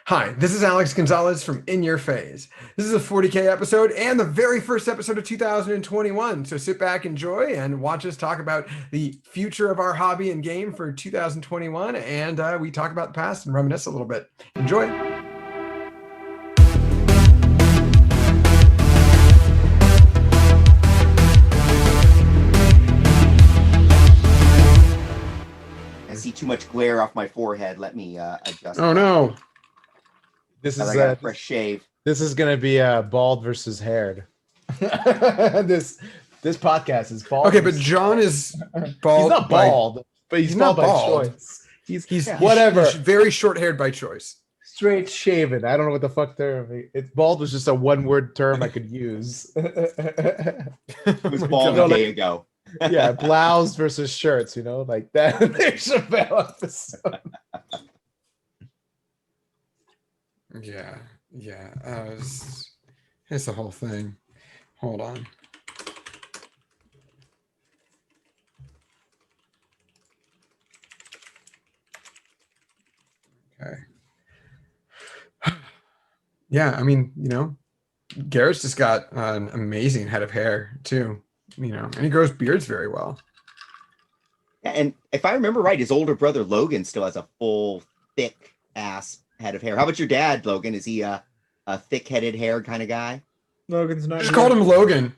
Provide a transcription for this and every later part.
Hi, this is Alex Gonzalez from In Your Phase. This is a 40K episode and the very first episode of 2021. So sit back, enjoy, and watch us talk about the future of our hobby and game for 2021. And we talk about the past and reminisce a little bit. Enjoy. I see too much glare off my forehead. Let me adjust. Oh, no. This I is got a fresh shave. This is gonna be bald versus haired. this podcast is bald. Okay, but John is bald. He's not bald, but he's bald not by bald. choice. He's Yeah. whatever. He's very short-haired by choice. Straight shaven. I don't know what the fuck term. Bald was just a one-word term I could use. It was bald God. a day ago. Yeah, blouse versus shirts. Like that. There's a episode. Yeah. It's the whole thing. Hold on. Okay. Yeah, I mean, Garrett's just got an amazing head of hair too, and he grows beards very well. And if I remember right, his older brother Logan still has a full, thick ass head of hair. How about your dad, Logan? Is he a thick-headed hair kind of guy? Logan's not. Just called him Logan.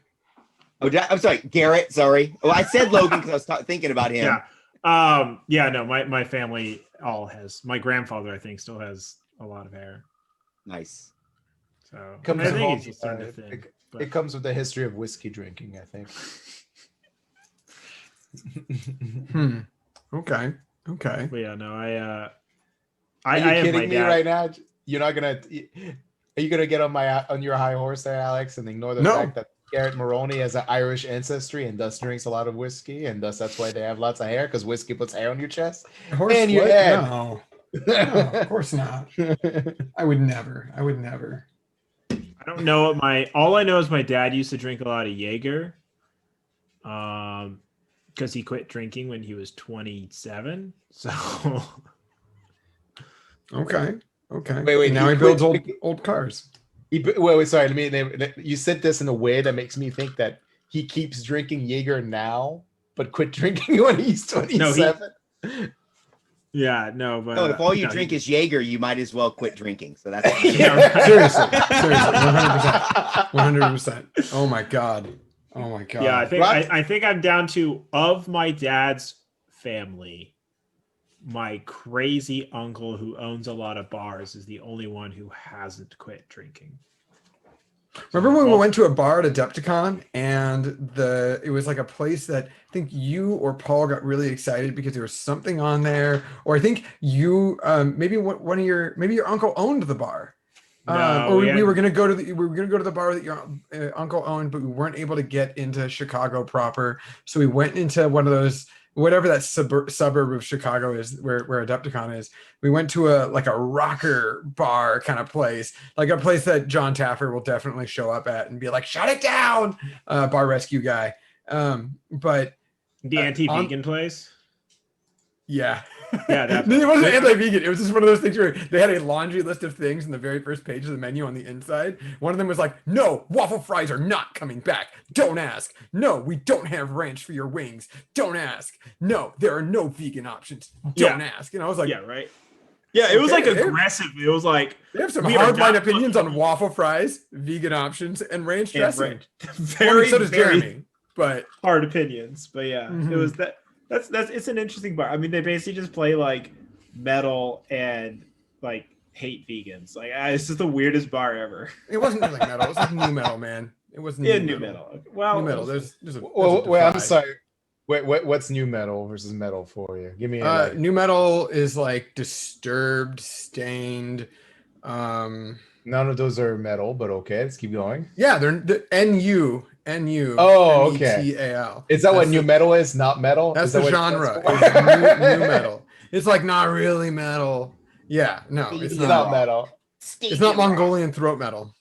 Oh, I'm sorry, Garrett. Sorry. Oh, I said Logan because I was thinking about him. Yeah. No, my family all has. My grandfather, I think, still has a lot of hair. Nice. So I I think with it's just starting to thin. it comes with the history of whiskey drinking, I think. Okay. But yeah, no, Are I you have kidding my me dad. right now? You're not gonna. Are you gonna get on your high horse there, Alex, and ignore the No. fact that Garrett Maroney has an Irish ancestry and thus drinks a lot of whiskey, and thus that's why they have lots of hair, because whiskey puts hair on your chest Horse and your what? head. No, of course not. I would never. I don't know what all I know is my dad used to drink a lot of Jaeger. Because he quit drinking when he was 27. So Okay. Wait, Now he builds old cars. Wait, sorry. You said this in a way that makes me think that he keeps drinking Jaeger now, but quit drinking when he's 27. yeah, no, but No, if all you drink is Jaeger, you might as well quit drinking. So that's Seriously, 100%. Oh my god. yeah, I think I'm down to, of my dad's family, my crazy uncle who owns a lot of bars is the only one who hasn't quit drinking. Remember when we went to a bar at Adepticon and it was like a place that I think you or Paul got really excited because there was something on there, or I think you maybe your uncle owned the bar. No, we were gonna go to the bar that your uncle owned, but we weren't able to get into Chicago proper, so we went into one of those, whatever that suburb of Chicago is, where Adepticon is. We went to a rocker bar kind of place, like a place that John Taffer will definitely show up at and be like, "Shut it down," bar rescue guy. But The anti-vegan place. yeah. Yeah, It wasn't anti-vegan. It was just one of those things where they had a laundry list of things in the very first page of the menu on the inside. One of them was like, "No, waffle fries are not coming back. Don't ask. No, we don't have ranch for your wings. Don't ask. No, there are no vegan options. Don't ask." And I was like, yeah, right. Yeah, it was like Okay, aggressive. It was like, they have some we are hardline not- opinions on waffle fries, vegan options, and ranch Yeah, dressing. right. Well, very, so does very Jeremy. But hard opinions. But yeah, Mhm. it was that. That's it's an interesting bar. I mean, they basically just play like metal and like hate vegans. Like, it's just the weirdest bar ever. it wasn't really metal. It was like new metal, man. It wasn't New metal. Well, New metal. There's a Wait, I'm divide. sorry. What's new metal versus metal for you? Give me New metal is like disturbed, stained. none of those are metal, but okay, let's keep going. Yeah, they're the NU. Oh, okay. METAL. Is that what That's new metal is? Not metal? That's Is that the what it genre. stands for? It's new metal. It's like not really metal. Yeah, no, it's It's not. not metal. It's not Mongolian throat metal.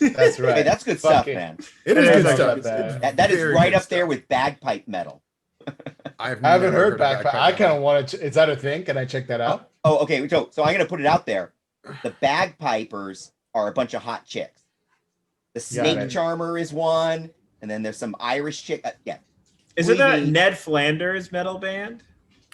That's right. Hey, that's good stuff, Fucking- man. It is It good is stuff. not bad. That is Very right good up there stuff. with bagpipe metal. I haven't never heard of backpack. I kind of want to. Is that a thing? Can I check that out? Oh, okay. So I'm gonna put it out there. The bagpipers are a bunch of hot chicks. The snake charmer is one, and then there's some Irish chick. Yeah. Isn't that Ned Flanders metal band?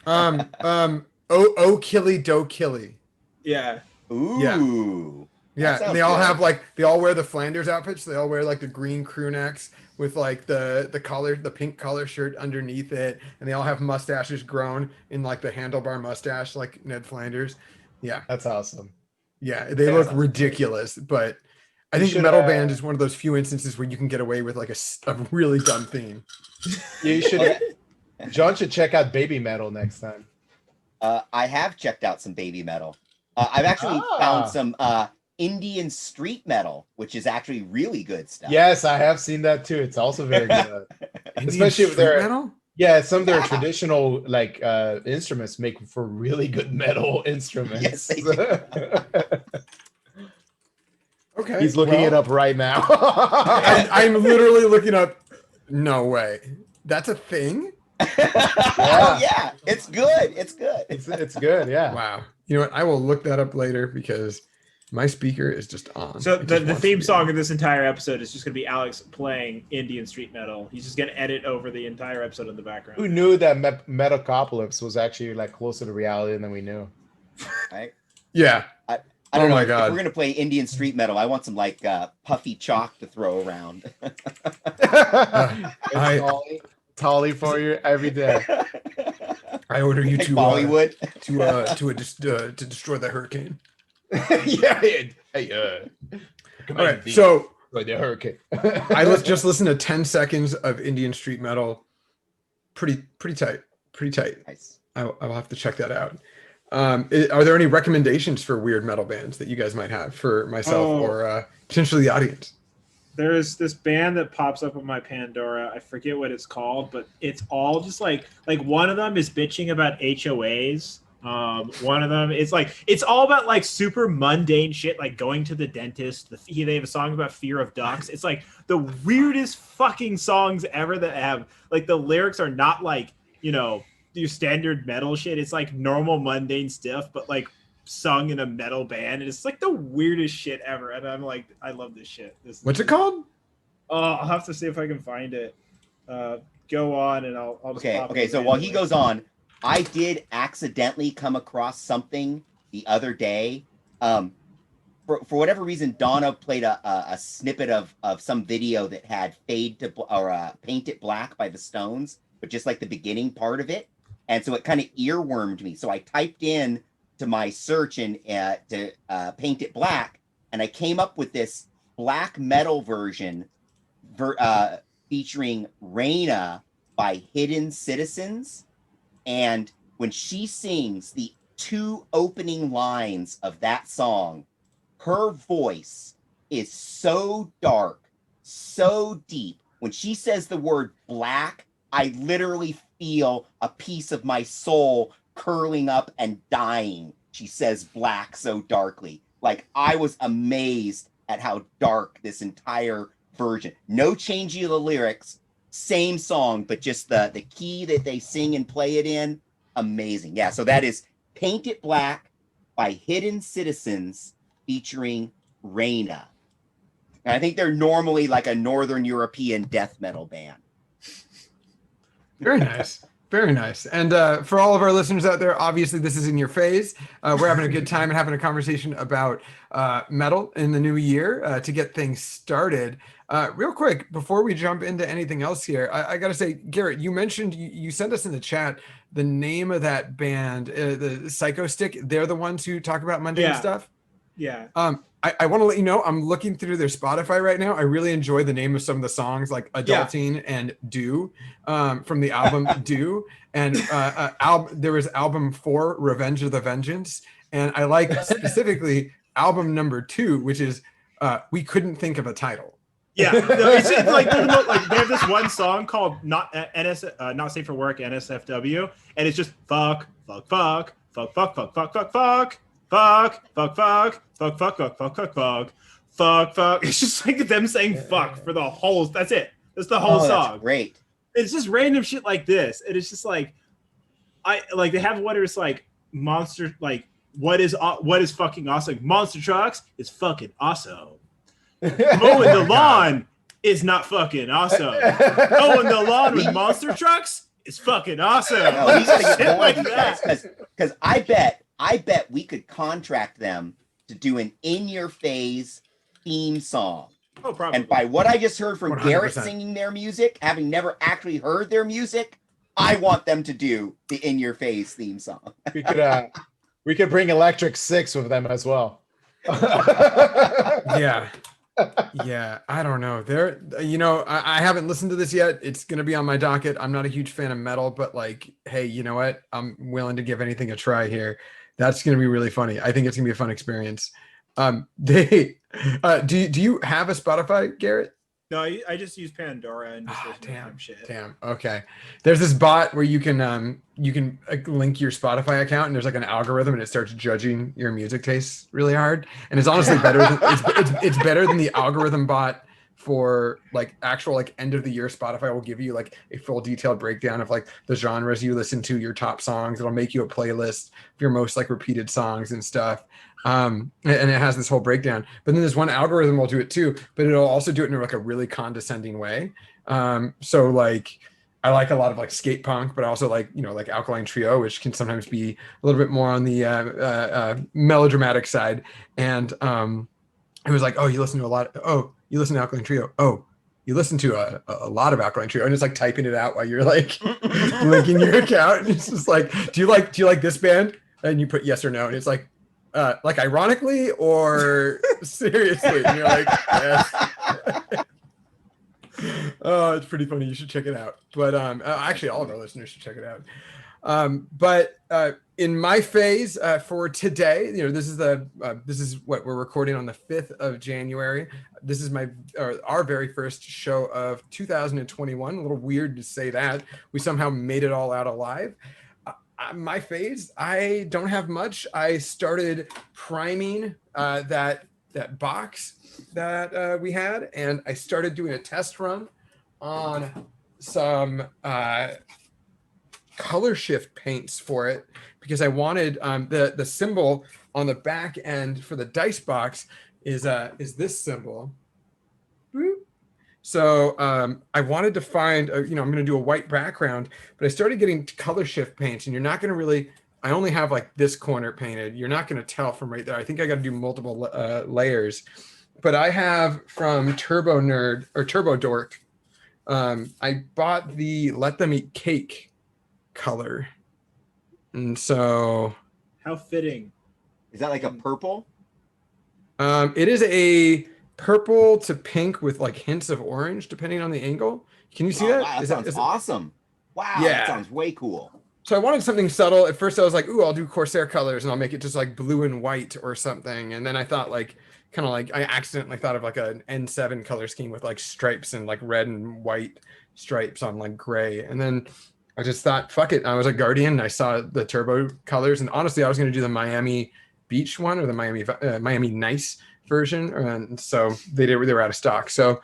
Oh Killy Do Killy. Yeah. Ooh. Yeah, and they all have like they all wear the Flanders outfits. They all wear like the green crew necks with like the collar, the pink collar shirt underneath it, and they all have mustaches grown in like the handlebar mustache, like Ned Flanders. Yeah, That's awesome. Yeah, they look ridiculous, but I think metal band is one of those few instances where you can get away with like a really dumb theme. Yeah, you should. John should check out baby metal next time. I have checked out some baby metal. I've actually found some Indian street metal, which is actually really good stuff. Yes, I have seen that too. It's also very good. Especially with their metal. Yeah, some of their traditional like instruments make for really good metal instruments. Yes, they do. Okay, he's looking it up right now. I'm literally looking up. No way, that's a thing. Oh yeah, it's good. It's good. It's good. Yeah. Wow. You know what? I will look that up later because my speaker is just on. So the theme song of this entire episode is just going to be Alex playing Indian street metal. He's just going to edit over the entire episode in the background. Who knew that Metacopolis was actually like closer to reality than we knew? Right? Yeah. I don't know. My God. If we're going to play Indian street metal, I want some like puffy chalk to throw around. Tolly for you every day. I order you to Bollywood to destroy the hurricane. Yeah. Hey, all right. So the hurricane. I just listened to 10 seconds of Indian street metal. Pretty tight. Pretty tight. Nice. I'll have to check that out. Are there any recommendations for weird metal bands that you guys might have for myself or potentially the audience? There's this band that pops up on my Pandora. I forget what it's called, but it's all just like one of them is bitching about HOAs. One of them is like it's all about like super mundane shit, like going to the dentist. They have a song about fear of ducks. It's like the weirdest fucking songs ever that have like the lyrics are not like your standard metal shit. It's like normal mundane stuff, but like sung in a metal band, and it's like the weirdest shit ever. And I'm like, I love this shit. What's it called? I'll have to see if I can find it. Go on, and I'll just okay. So while he goes on, I did accidentally come across something the other day. For whatever reason, Donna played a snippet of some video that had Paint It Black by the Stones, but just like the beginning part of it. And so it kind of earwormed me. So I typed in to my search and to Paint It Black, and I came up with this black metal version featuring Raina by Hidden Citizens. And when she sings the 2 opening lines of that song, her voice is so dark, so deep. When she says the word black, I literally feel a piece of my soul curling up and dying. She says black so darkly. Like, I was amazed at how dark this entire version. No changing of the lyrics, same song, but just the key that they sing and play it in, amazing. Yeah, so that is Paint It Black by Hidden Citizens featuring Raina. And I think they're normally like a Northern European death metal band. Very nice. Very nice. And for all of our listeners out there, obviously this is in your phase. We're having a good time and having a conversation about metal in the new year to get things started. Real quick, before we jump into anything else here, I got to say, Garrett, you mentioned, you sent us in the chat the name of that band, the Psycho Stick. They're the ones who talk about mundane stuff? Yeah. I want to let you know, I'm looking through their Spotify right now. I really enjoy the name of some of the songs like Adulting and Do from the album Do. And there was album 4, Revenge of the Vengeance. And I like specifically album number 2, which is We Couldn't Think of a Title. Yeah, it's like they have this one song called Not Safe for Work, NSFW, and it's just fuck, fuck, fuck, fuck, fuck, fuck, fuck, fuck, fuck. Fuck, fuck, fuck, fuck, fuck, fuck, fuck, fuck, fuck, fuck, fuck. It's just like them saying fuck for the whole. That's it. That's the whole song. That's great. It's just random shit like this, and it's just like, they have what is like monster, like what is fucking awesome? Monster trucks is fucking awesome. Mowing the lawn is not fucking awesome. Mowing the lawn with monster trucks is fucking awesome. No, we gotta get Shit more like of these that. guys because I bet we could contract them to do an in your phase theme song. Oh, probably. And by what I just heard from 100%. Garrett singing their music, having never actually heard their music, I want them to do the in your phase theme song. We could bring Electric Six with them as well. Yeah. Yeah, I don't know. I haven't listened to this yet. It's gonna be on my docket. I'm not a huge fan of metal, but like, hey, you know what? I'm willing to give anything a try here. That's gonna be really funny. I think it's gonna be a fun experience. Do you have a Spotify, Garrett? No, I just use Pandora and just listen to Damn. shit. Damn. Okay. There's this bot where you can link your Spotify account, and there's like an algorithm, and it starts judging your music tastes really hard. And it's honestly better than it's better than the algorithm bot for like actual like end of the year. Spotify will give you like a full detailed breakdown of like the genres you listen to, your top songs. It'll make you a playlist of your most like repeated songs and stuff. And it has this whole breakdown, but then there's one algorithm will do it too, but it'll also do it in like a really condescending way. So like I like a lot of like skate punk, but also like, like Alkaline Trio, which can sometimes be a little bit more on the melodramatic side. And it was like, oh, you listen to a lot. Oh, you listen to Alkaline Trio. Oh, you listen to a lot of Alkaline Trio, and it's like typing it out while you're like linking your account. And it's just like, do you like this band? And you put yes or no, and it's like ironically or seriously? And you're like, yes. Oh, it's pretty funny. You should check it out. But actually, all of our listeners should check it out. But in my phase for today, this is what we're recording on the 5th of January. This is our very first show of 2021. A little weird to say that. We somehow made it all out alive. My phase, I don't have much. I started priming that box that we had, and I started doing a test run on some color shift paints for it because I wanted the symbol on the back end for the dice box is this symbol. Boop. So I wanted to find, I'm going to do a white background, but I started getting color shift paints, and you're not going to really, I only have like this corner painted. You're not going to tell from right there. I think I got to do multiple layers, but I have from Turbo Nerd or Turbo Dork. I bought the Let Them Eat Cake color. And so. How fitting. Is that like a purple? It is a purple to pink with like hints of orange depending on the angle. Can you see that? Wow, that sounds awesome. Wow, yeah. That sounds way cool. So I wanted something subtle. At first I was like, ooh, I'll do Corsair colors and I'll make it just like blue and white or something. And then I thought I accidentally thought of like an N7 color scheme with like stripes and like red and white stripes on like gray. And then I just thought, fuck it. I was a Guardian and I saw the turbo colors. And honestly, I was going to do the Miami Beach one or the Miami Nice version, and so they were out of stock. So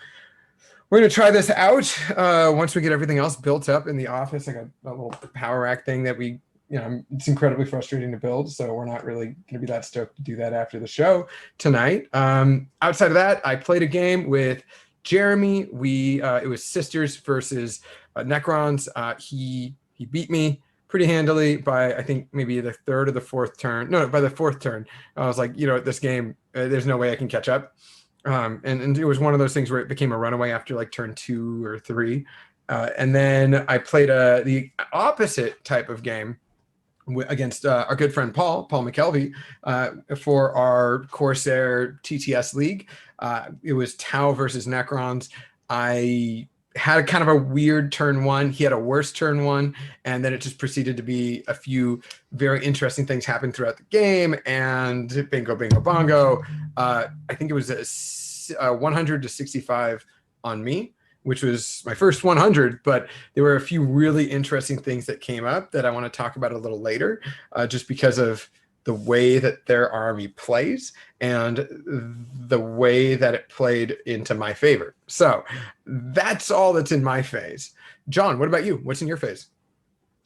we're gonna try this out once we get everything else built up in the office. I got a little power rack thing that it's incredibly frustrating to build, so we're not really gonna be that stoked to do that after the show tonight. Outside of that, I played a game with Jeremy. It was Sisters versus Necrons. He beat me pretty handily by, I think, maybe the third or the fourth turn. No, by the fourth turn. I was like, this game, there's no way I can catch up. And it was one of those things where it became a runaway after like turn 2 or 3. And then I played the opposite type of game against our good friend Paul McKelvey for our Corsair TTS League. It was Tau versus Necrons. I had kind of a weird turn 1. He had a worse turn 1, and then it just proceeded to be a few very interesting things happened throughout the game, and bingo, bingo, bongo. I think it was a 100 to 65 on me, which was my first 100, but there were a few really interesting things that came up that I want to talk about a little later, just because of the way that their army plays and the way that it played into my favor. So that's all that's in my phase. John, what about you? What's in your phase?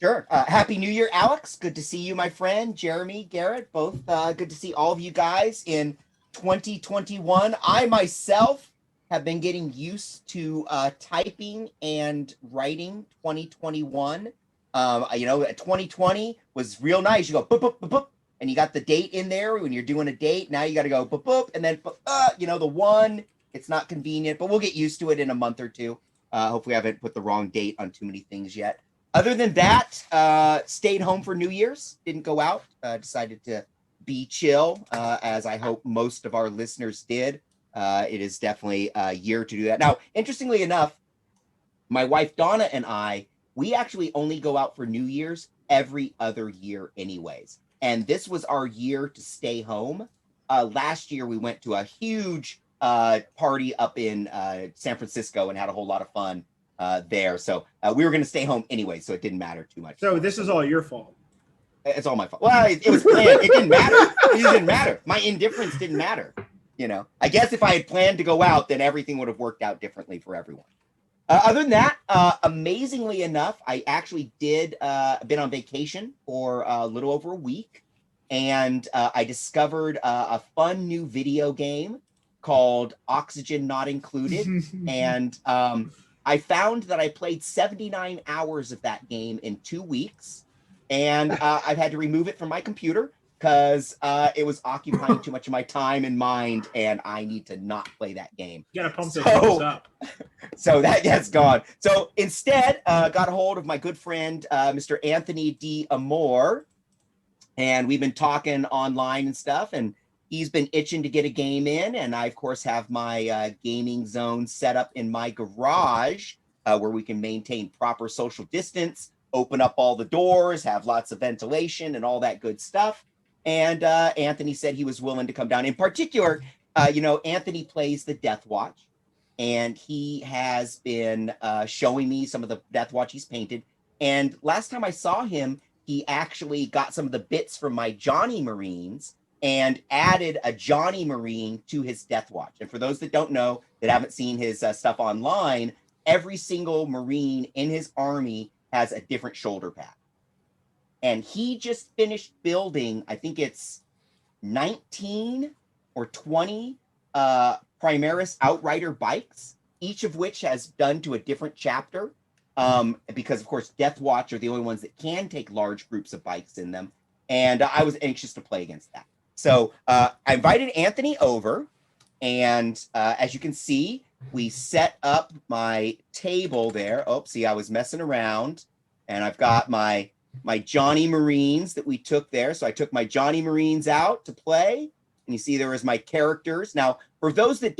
Sure. Happy New Year, Alex. Good to see you, my friend. Jeremy, Garrett, both good to see all of you guys in 2021. I myself have been getting used to typing and writing 2021. 2020 was real nice. You go boop, boop, boop, boop, and you got the date in there when you're doing a date. Now you got to go boop, boop, and then, the one, it's not convenient, but we'll get used to it in a month or two. Hopefully I haven't put the wrong date on too many things yet. Other than that, stayed home for New Year's, didn't go out, decided to be chill, as I hope most of our listeners did. It is definitely a year to do that. Now, interestingly enough, my wife Donna and I, we actually only go out for New Year's every other year anyways. And this was our year to stay home. Last year, we went to a huge party up in San Francisco and had a whole lot of fun there. So we were going to stay home anyway, so it didn't matter too much. So this is all your fault. It's all my fault. Well, it was planned. It didn't matter. It didn't matter. My indifference didn't matter. I guess if I had planned to go out, then everything would have worked out differently for everyone. Other than that, amazingly enough, I actually did been on vacation for a little over a week, and I discovered a fun new video game called Oxygen Not Included, and I found that I played 79 hours of that game in 2 weeks, and I've had to remove it from my computer because it was occupying too much of my time and mind, and I need to not play that game. You gotta pump those numbers up. So that gets gone. So instead, got a hold of my good friend, Mr. Anthony D. Amore, and we've been talking online and stuff, and he's been itching to get a game in, and I, of course, have my gaming zone set up in my garage where we can maintain proper social distance, open up all the doors, have lots of ventilation, and all that good stuff. And Anthony said he was willing to come down. In particular, Anthony plays the Death Watch, and he has been showing me some of the Death Watch he's painted. And last time I saw him, he actually got some of the bits from my Johnny Marines and added a Johnny Marine to his Death Watch. And for those that don't know, that haven't seen his stuff online, every single Marine in his army has a different shoulder pad. And he just finished building, I think it's 19 or 20 Primaris Outrider bikes, each of which has done to a different chapter. Because, of course, Death Watch are the only ones that can take large groups of bikes in them. And I was anxious to play against that. So I invited Anthony over. And as you can see, we set up my table there. Oh, see, I was messing around. And I've got my Johnny Marines that we took there. So I took my Johnny Marines out to play. And you see there is my characters. Now, for those that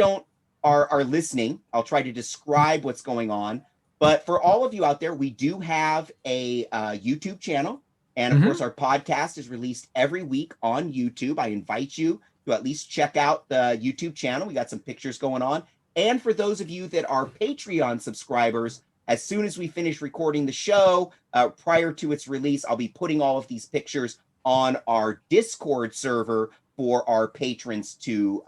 are listening, I'll try to describe what's going on. But for all of you out there, we do have a YouTube channel. And of course, our podcast is released every week on YouTube. I invite you to at least check out the YouTube channel. We got some pictures going on. And for those of you that are Patreon subscribers, as soon as we finish recording the show, prior to its release, I'll be putting all of these pictures on our Discord server for our patrons to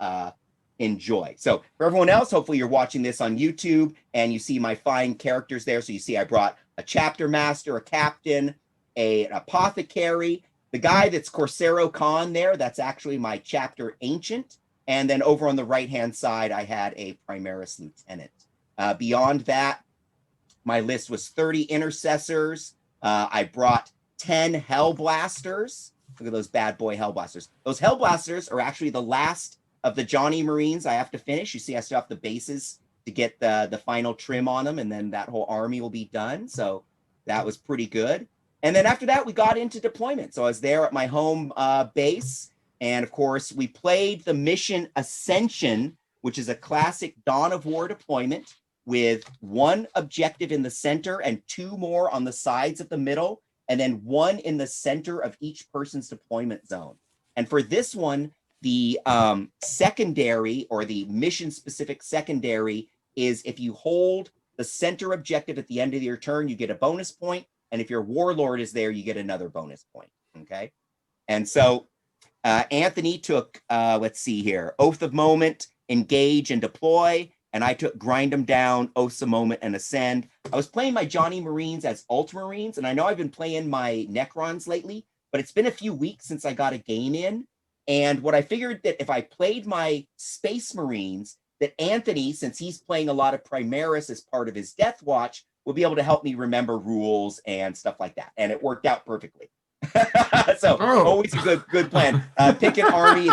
enjoy. So for everyone else, hopefully you're watching this on YouTube and you see my fine characters there. So you see I brought a chapter master, a captain, an apothecary, the guy that's Corsaro Khan there, that's actually my chapter ancient. And then over on the right-hand side, I had a Primaris lieutenant. Beyond that, my list was 30 intercessors. I brought 10 Hellblasters. Look at those bad boy Hellblasters. Those Hellblasters are actually the last of the Johnny Marines I have to finish. You see, I still have the bases to get the final trim on them, and then that whole army will be done. So that was pretty good. And then after that, we got into deployment. So I was there at my home base. And of course, we played the mission Ascension, which is a classic Dawn of War deployment with one objective in the center and two more on the sides of the middle, and then one in the center of each person's deployment zone. And for this one, the secondary or the mission-specific secondary is if you hold the center objective at the end of your turn, you get a bonus point. And if your warlord is there, you get another bonus point. Okay. And so Anthony took, let's see here, Oath of Moment, Engage, and Deploy. and I took Grind Them Down, Oaths a Moment, and Ascend. I was playing my Johnny Marines as Ultramarines, and I know I've been playing my Necrons lately, but it's been a few weeks since I got a game in. And what I figured that if I played my Space Marines, that Anthony, since he's playing a lot of Primaris as part of his Death Watch, will be able to help me remember rules and stuff like that. And it worked out perfectly. So always a good plan. Pick an army.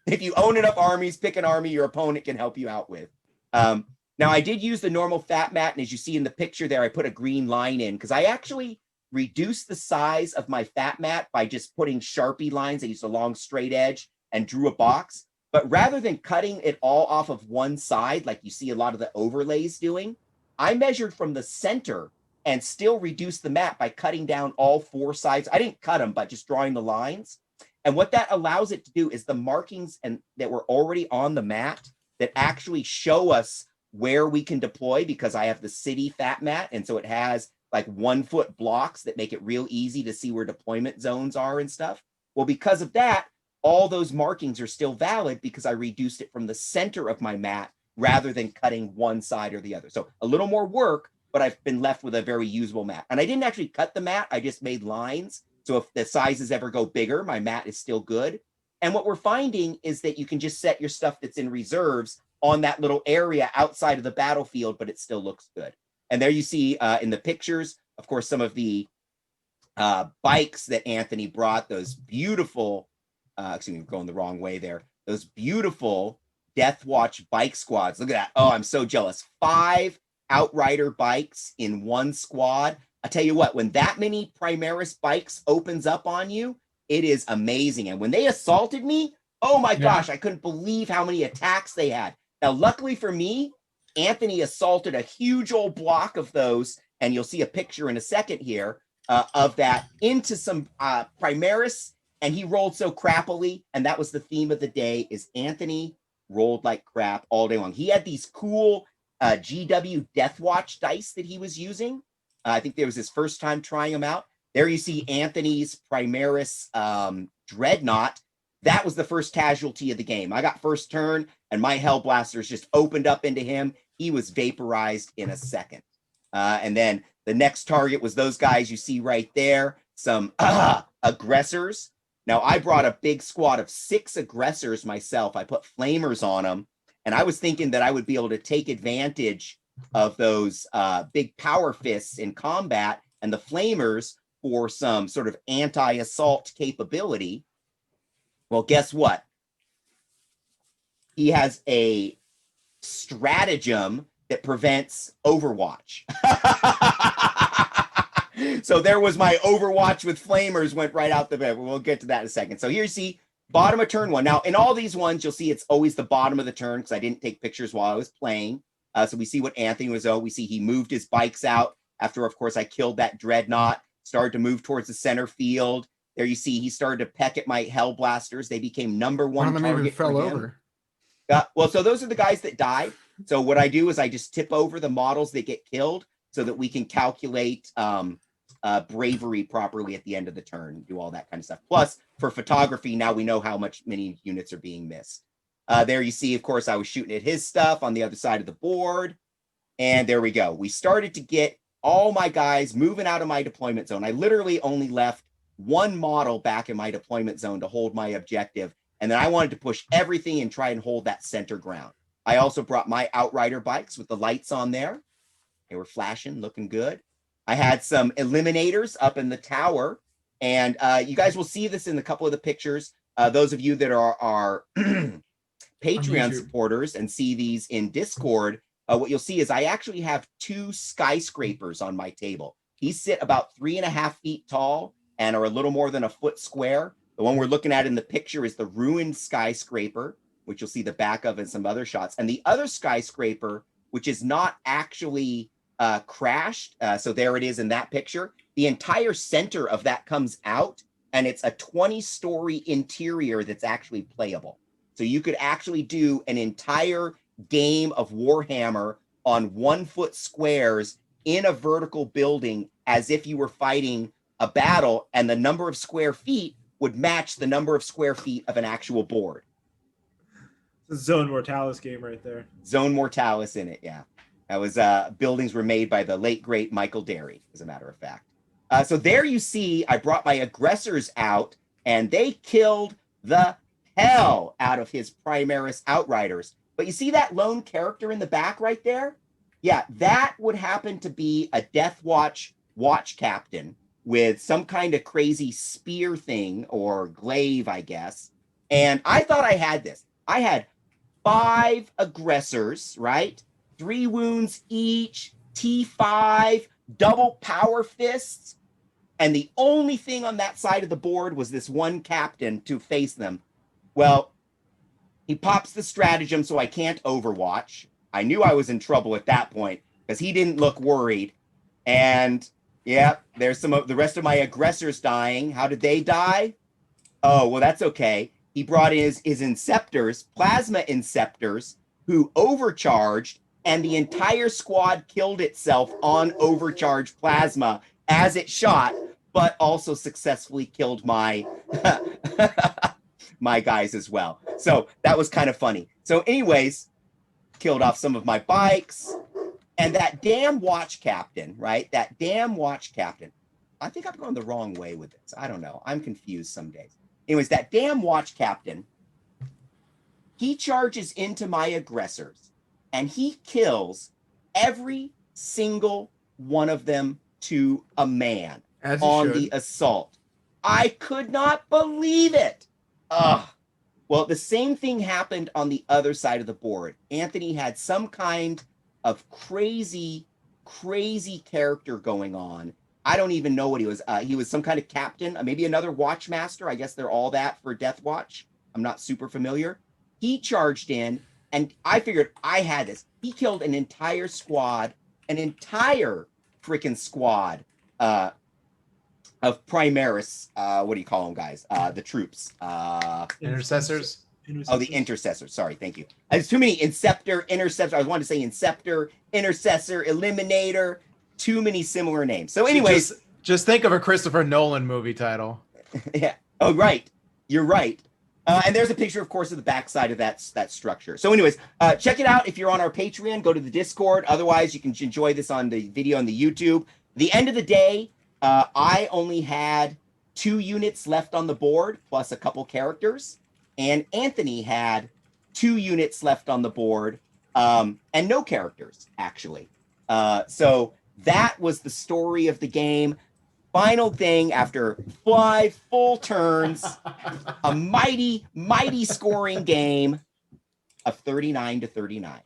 If you own enough armies, pick an army your opponent can help you out with. Now I did use the normal fat mat, and as you see in the picture there, I put a green line in because I actually reduced the size of my fat mat by just putting Sharpie lines. I used a long straight edge and drew a box. But rather than cutting it all off of one side, like you see a lot of the overlays doing, I measured from the center and still reduced the mat by cutting down all 4 sides. I didn't cut them, but just drawing the lines. And what that allows it to do is the markings that were already on the mat that actually show us where we can deploy, because I have the city fat mat. And so it has like 1-foot blocks that make it real easy to see where deployment zones are and stuff. Well, because of that, all those markings are still valid because I reduced it from the center of my mat rather than cutting one side or the other. So a little more work, but I've been left with a very usable mat. And I didn't actually cut the mat. I just made lines. So if the sizes ever go bigger, my mat is still good. And what we're finding is that you can just set your stuff that's in reserves on that little area outside of the battlefield, but it still looks good. And there you see in the pictures, of course, some of the bikes that Anthony brought, those beautiful, excuse me, I'm going the wrong way there, those beautiful Death Watch bike squads. Look at that. Oh, I'm so jealous. 5 Outrider bikes in one squad. I tell you what, when that many Primaris bikes opens up on you, it is amazing. And when they assaulted me, oh my gosh, I couldn't believe how many attacks they had. Now, luckily for me, Anthony assaulted a huge old block of those, and you'll see a picture in a second here of that into some Primaris, and he rolled so crappily, and that was the theme of the day, is Anthony rolled like crap all day long. He had these cool GW Death Watch dice that he was using. I think there was his first time trying them out. There you see Anthony's Primaris Dreadnought. That was the first casualty of the game. I got first turn, and my Hellblasters just opened up into him. He was vaporized in a second. And then the next target was those guys you see right there, some aggressors. Now, I brought a big squad of 6 aggressors myself. I put flamers on them, and I was thinking that I would be able to take advantage of those big power fists in combat and the flamers for some sort of anti-assault capability. Well, guess what? He has a stratagem that prevents Overwatch. So there was my Overwatch with flamers went right out the bed. We'll get to that in a second. So here you see bottom of turn 1. Now, in all these ones, you'll see it's always the bottom of the turn because I didn't take pictures while I was playing. So we see what Anthony was. We see he moved his bikes out after, of course, I killed that Dreadnought, started to move towards the center field. There you see he started to peck at my Hellblasters. They became number 1 One of them target even fell for him. over. Well, so those are the guys that died. So what I do is I just tip over the models that get killed so that we can calculate bravery properly at the end of the turn, do all that kind of stuff. Plus, for photography, now we know how many units are being missed. There you see, of course, I was shooting at his stuff on the other side of the board. And there we go. We started to get all my guys moving out of my deployment zone. I literally only left 1 model back in my deployment zone to hold my objective. And then I wanted to push everything and try and hold that center ground. I also brought my Outrider bikes with the lights on there. They were flashing, looking good. I had some Eliminators up in the tower. And you guys will see this in a couple of the pictures. Those of you that are Patreon supporters and see these in Discord, what you'll see is I actually have 2 skyscrapers on my table. These sit about 3.5 feet tall and are a little more than a foot square. The one we're looking at in the picture is the ruined skyscraper, which you'll see the back of in some other shots. And the other skyscraper, which is not actually crashed, so there it is in that picture, the entire center of that comes out, and it's a 20-story interior that's actually playable. So you could actually do an entire game of Warhammer on 1-foot squares in a vertical building as if you were fighting a battle, and the number of square feet would match the number of square feet of an actual board. The Zone Mortalis game right there. Zone Mortalis in it, yeah. That was buildings were made by the late great Michael Derry, as a matter of fact. So there you see, I brought my aggressors out, and they killed the hell out of his Primaris Outriders. But you see that lone character in the back right there? Yeah, that would happen to be a Death Watch watch captain with some kind of crazy spear thing, or glaive, I guess. And I thought I had this. I had 5 aggressors, right? 3 wounds each, T5, double power fists. And the only thing on that side of the board was this one captain to face them. Well, he pops the stratagem so I can't overwatch. I knew I was in trouble at that point because he didn't look worried. And yeah, there's some of the rest of my aggressors dying. How did they die? Oh, well, that's okay. He brought in his Inceptors, Plasma Inceptors, who overcharged, and the entire squad killed itself on overcharged plasma as it shot, but also successfully killed my my guys as well. So that was kind of funny. So anyways, killed off some of my bikes. And that damn watch captain, right? That damn watch captain. I think I'm going the wrong way with this. I don't know. I'm confused some days. Anyways, that damn watch captain, he charges into my aggressors and he kills every single one of them to a man on the assault. I could not believe it. Well, the same thing happened on the other side of the board. Anthony had some kind of crazy character going on. I don't even know what he was. He was some kind of captain, maybe another watchmaster. I guess they're all that for Death Watch. I'm not super familiar. He charged in, and I figured I had this. He killed an entire squad, an entire freaking squad of Primaris. What do you call them, guys? The troops. Intercessors. Oh, the intercessor. Sorry, thank you. There's too many Inceptor, Interceptor. I wanted to say Inceptor, Intercessor, Eliminator. Too many similar names. So, anyways, just think of a Christopher Nolan movie title. Yeah. Oh, right. You're right. And there's a picture, of course, of the backside of that structure. So, anyways, check it out if you're on our Patreon. Go to the Discord. Otherwise, you can enjoy this on the video on the YouTube. The end of the day, I only had 2 units left on the board, plus a couple characters. And Anthony had 2 units left on the board, and no characters, actually. So that was the story of the game. Final thing, after 5 full turns, a mighty scoring game of 39-39.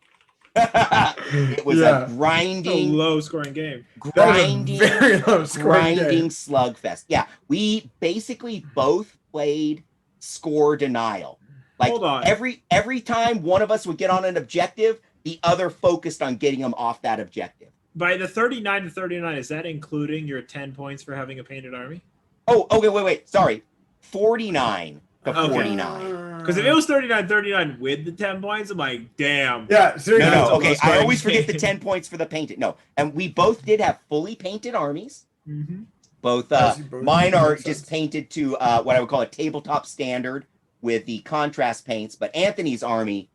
It was a grinding, low scoring game. Very low scoring game. Slugfest. Yeah, we basically both played score denial. Like, hold on. Every time one of us would get on an objective, the other focused on getting them off that objective. By the 39-39, is that including your 10 points for having a painted army? Oh, okay, wait. Sorry. 49 to 49. Because if it was 39-39 with the 10 points, I'm like, damn. Yeah, seriously. No, okay. I always forget the 10 points for the painted. No. And we both did have fully painted armies. Mm-hmm. Both mine are just painted to what I would call a tabletop standard with the contrast paints, but Anthony's army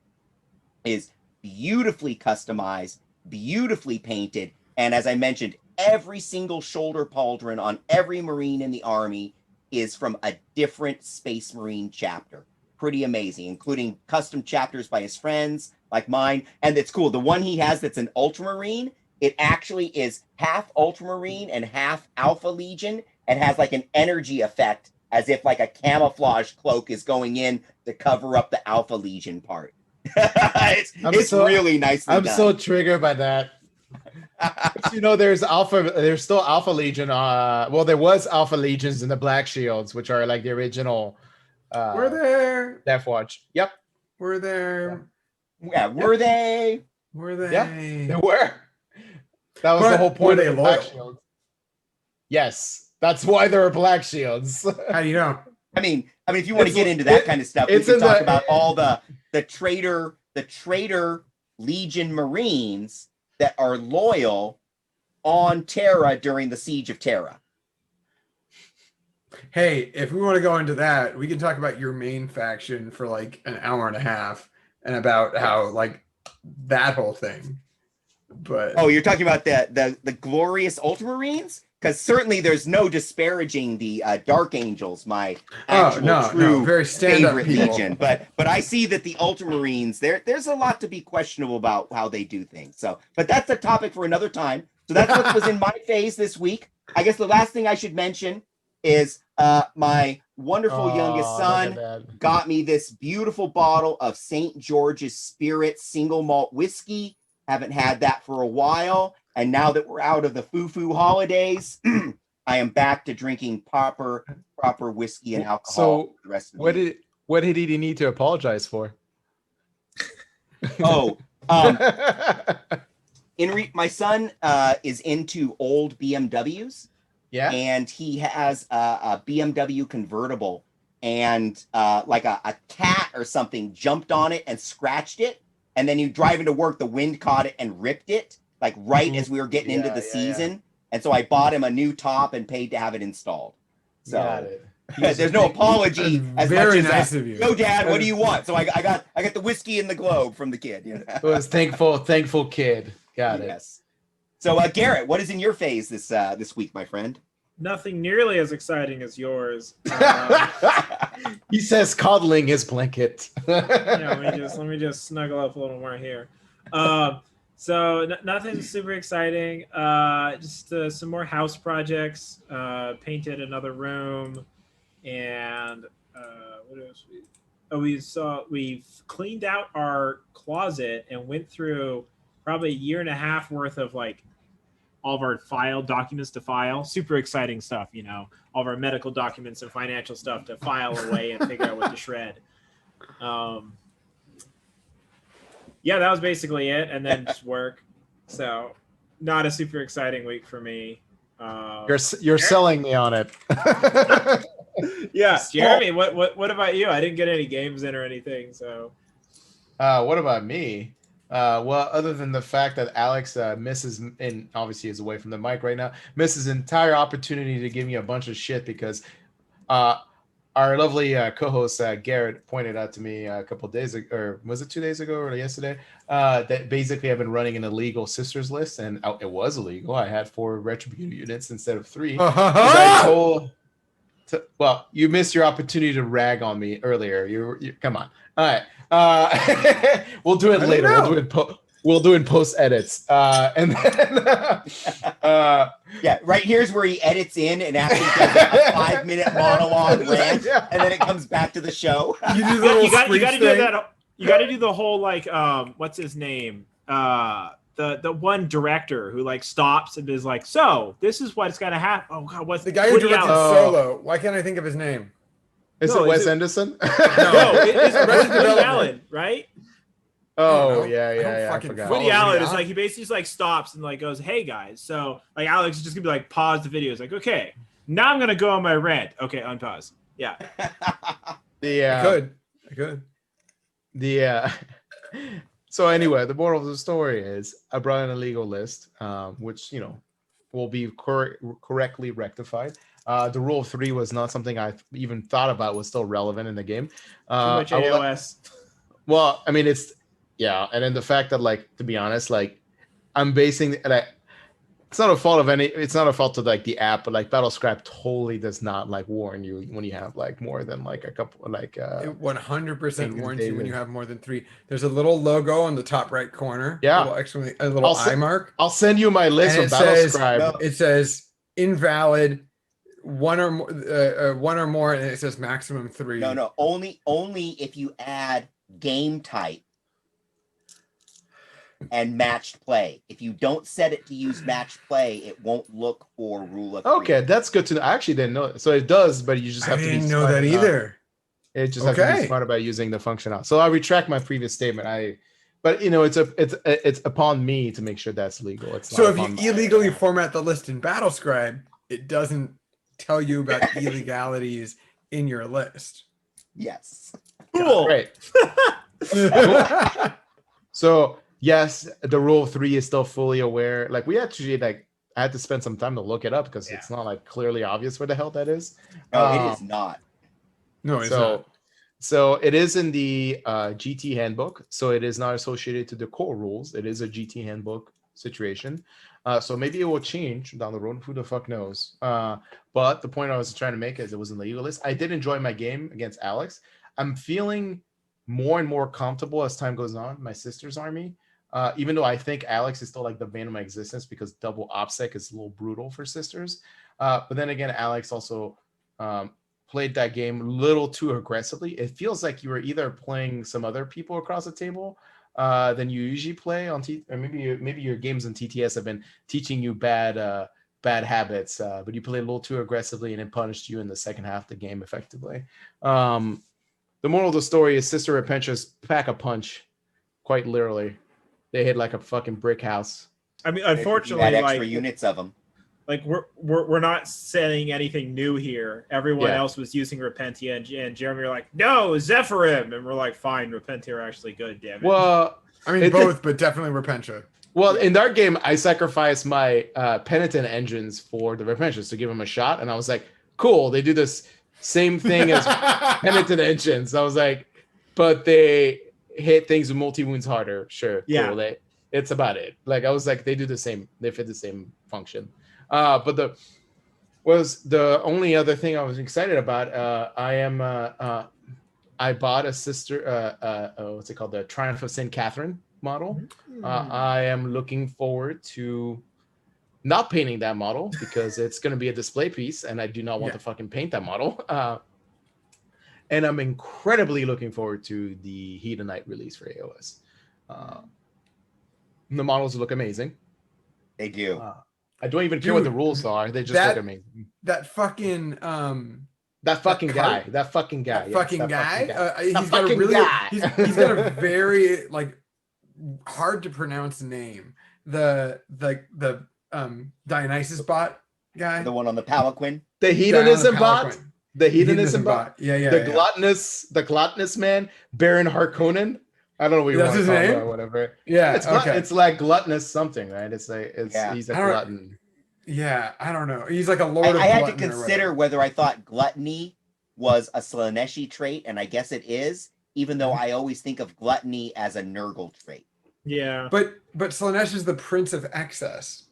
is beautifully customized, beautifully painted, and as I mentioned, every single shoulder pauldron on every Marine in the army is from a different Space Marine chapter. Pretty amazing, including custom chapters by his friends, like mine. And it's cool. The one he has that's an Ultramarine, it actually is half Ultramarine and half Alpha Legion, and has like an energy effect as if like a camouflage cloak is going in to cover up the Alpha Legion part. it's really nicely done. I'm so triggered by that. You know, there's still Alpha Legion. Well, there was Alpha Legions in the Black Shields, which are like the original. We're there. Death Watch. Yep. We're there. Yeah, were they? Were they? Yeah, they were. That was the whole point of the Black Shields. Yes, that's why there are Black Shields. How do you know? I mean, if you want to get into that kind of stuff, we can talk about all the traitor Legion Marines that are loyal on Terra during the Siege of Terra. Hey, if we want to go into that, we can talk about your main faction for like an hour and a half. and about how like that whole thing. But oh, you're talking about the glorious Ultramarines? Because certainly there's no disparaging the Dark Angels, my actual true very stand-up favorite people. legion. But I see that the Ultramarines, there's a lot to be questionable about how they do things. So, but that's a topic for another time. So that's what was in my phase this week. I guess the last thing I should mention is my wonderful youngest son got me this beautiful bottle of St. George's Spirit single malt whiskey. Haven't had that for a while. And now that we're out of the foo-foo holidays, I am back to drinking proper whiskey and alcohol. So the rest of the what did he need to apologize for? Oh, my son is into old BMWs. Yeah. And he has a BMW convertible, and like a cat or something jumped on it and scratched it. And then you driving to work, the wind caught it and ripped it, like right as we were getting into the season. Yeah. And so I bought him a new top and paid to have it installed. So there's no apology as very much as nice of you. Yo, Dad, what do you want? So I got the whiskey and the globe from the kid. You know? It was thankful kid. Got it. Yes. So Garrett, what is in your phase this week, my friend? Nothing nearly as exciting as yours. He says coddling his blanket. Yeah, let me just snuggle up a little more here. So nothing super exciting. Just some more house projects. Painted another room, and what else? We've cleaned out our closet and went through probably a year and a half worth of like all of our documents to file. Super exciting stuff, you know, all of our medical documents and financial stuff to file away and figure out what to shred. Yeah, that was basically it. And then just work. So not a super exciting week for me. You're selling me on it. Yeah. Jeremy, what about you? I didn't get any games in or anything. So what about me? Well, other than the fact that Alex misses, and obviously is away from the mic right now, misses entire opportunity to give me a bunch of shit because our lovely co-host Garrett pointed out to me a couple of days ago, or was it 2 days ago or yesterday, that basically I've been running an illegal sisters list, and it was illegal. I had 4 retributor units instead of 3. Well, you missed your opportunity to rag on me earlier. You come on. All right. We'll do it later. We'll do it post edits. And then yeah, right here's where he edits in and actually does a 5-minute monologue rant, and then it comes back to the show. You do the you got to do that. You got to do the whole like what's his name? The one director who like stops and is like, so this is what's gonna happen. Oh God, what's the guy who directed Solo? Why can't I think of his name? Is it Wes Anderson? No, it's Woody Allen, right? Oh yeah. I forgot. Woody Allen is like, he basically just like stops and like goes, hey guys. So like Alex is just gonna be like, pause the video. It's like, okay, now I'm gonna go on my rant. Okay, unpause. Yeah. I could. So anyway, the moral of the story is I brought an illegal list, which will be correctly rectified. The rule of 3 was not something I even thought about was still relevant in the game. Too much AOS. Well, I mean, and then the fact that, like, to be honest, like, I'm basing it's not a fault of like the app, but like Battlescribe totally does not like warn you when you have like more than like a couple, like it 100% warns you when you have more than 3. There's a little logo on the top right corner. Yeah, a little eye mark. I'll send you my list of Battlescribe. It says invalid. One or more, and it says maximum 3. No, only if you add game type and matched play. If you don't set it to use matched play, it won't look for rule of 3. Okay, that's good to know. I actually didn't know. So it does, but you just have to be didn't know that either. It just has to be smart about using the function out. So I retract my previous statement. But it's upon me to make sure that's legal. So if you illegally format the list in Battlescribe, it doesn't tell you about illegalities in your list. Yes. Cool. Right. So yes, the rule of 3 is still fully aware. Like we actually I had to spend some time to look it up because it's not like clearly obvious where the hell that is. No, it is not. No, it's not. So it is in the GT handbook. So it is not associated to the core rules. It is a GT handbook situation. So maybe it will change down the road. Who the fuck knows? But the point I was trying to make is it was in the legal list. I did enjoy my game against Alex. I'm feeling more and more comfortable as time goes on. My sister's army. Even though I think Alex is still like the bane of my existence because double OPSEC is a little brutal for sisters. But then again, Alex also played that game a little too aggressively. It feels like you were either playing some other people across the table than you usually play on or maybe your games on TTS have been teaching you bad habits, but you played a little too aggressively and it punished you in the second half of the game effectively. The moral of the story is Sister Repentance pack a punch, quite literally. They hit like a fucking brick house. I mean, unfortunately, had extra units of them. Like we're not saying anything new here. Everyone else was using Repentia, and Jeremy were like, "No, Zephyrim," and we're like, "Fine, Repentia are actually good, damn it." Well, I mean both, but definitely Repentia. Well, in our game, I sacrificed my penitent engines for the Repentance to give them a shot, and I was like, "Cool, they do this same thing as penitent engines." I was like, "But they hit things with multi-wounds harder." Sure, yeah, cool. It's about it. Like I was like, they do the same. They fit the same function. But the only other thing I was excited about. I bought a sister. What's it called? The Triumph of Saint Catherine model. I am looking forward to not painting that model because it's going to be a display piece, and I do not want to fucking paint that model. And I'm incredibly looking forward to the Hedonite release for AOS. The models look amazing. They do. I don't even care what the rules are. They just look amazing. That fucking That fucking guy. He's got a really he's got a very like hard to pronounce name. The Dionysus bot guy. The one on the Palanquin. The hedonism bot. The hedonism bot. Yeah. The gluttonous man, Baron Harkonnen. I don't know what you want to call it or whatever. Yeah, it's like gluttonous something, right? He's a glutton. Yeah, I don't know. He's like a lord of I had to consider whether I thought gluttony was a Slaneshi trait, and I guess it is, even though I always think of gluttony as a Nurgle trait. Yeah. But Slanesh is the prince of excess.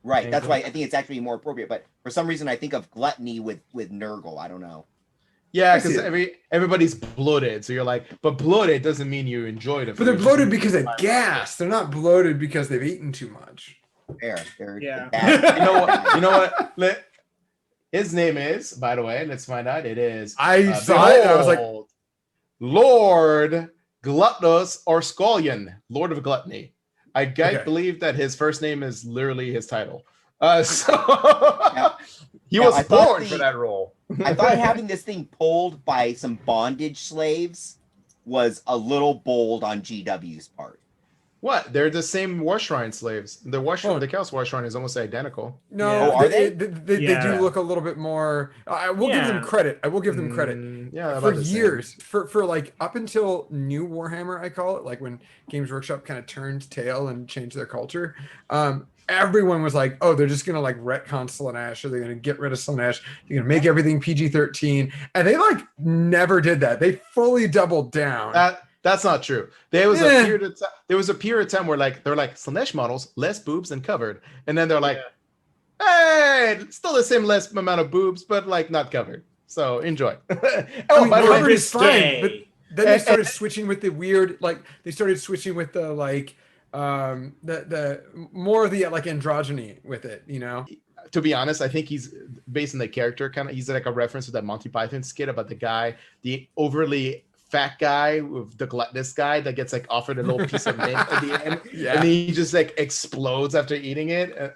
Right. That's why I think it's actually more appropriate. But for some reason I think of gluttony with Nurgle. I don't know. Yeah, because everybody's bloated. So you're like, but bloated doesn't mean you enjoyed it. But they're bloated because of gas. They're not bloated because they've eaten too much. They're yeah. You know what? His name is, by the way, let's find out. It is. I saw it. I was like, Lord Glutnos Orscolian, Lord of Gluttony. I believe that his first name is literally his title. He was born for that role. I thought having this thing pulled by some bondage slaves was a little bold on GW's part. What? They're the same War Shrine slaves. The Chaos War Shrine is almost identical. No, are they? They do look a little bit more. I will give them credit. For years, for like up until New Warhammer, I call it, like when Games Workshop kind of turned tail and changed their culture. Everyone was like, "Oh, they're just gonna like retcon Slanesh, or they're gonna get rid of Slanesh. They're gonna make everything PG-13," and they like never did that. They fully doubled down. That's not true. There was a period of time where like they're like Slanesh models, less boobs and covered, and then they're like, hey, still the same less amount of boobs, but like not covered. So enjoy. By the way, it's fine. But then they started switching with the weird, like they started switching with the like the more of the like androgyny with it, you know. To be honest, I think he's based on the character kind of. He's like a reference to that Monty Python skit about the guy, the overly fat guy with the gluttonous guy that gets like offered a little piece of mint at the end, and he just like explodes after eating it.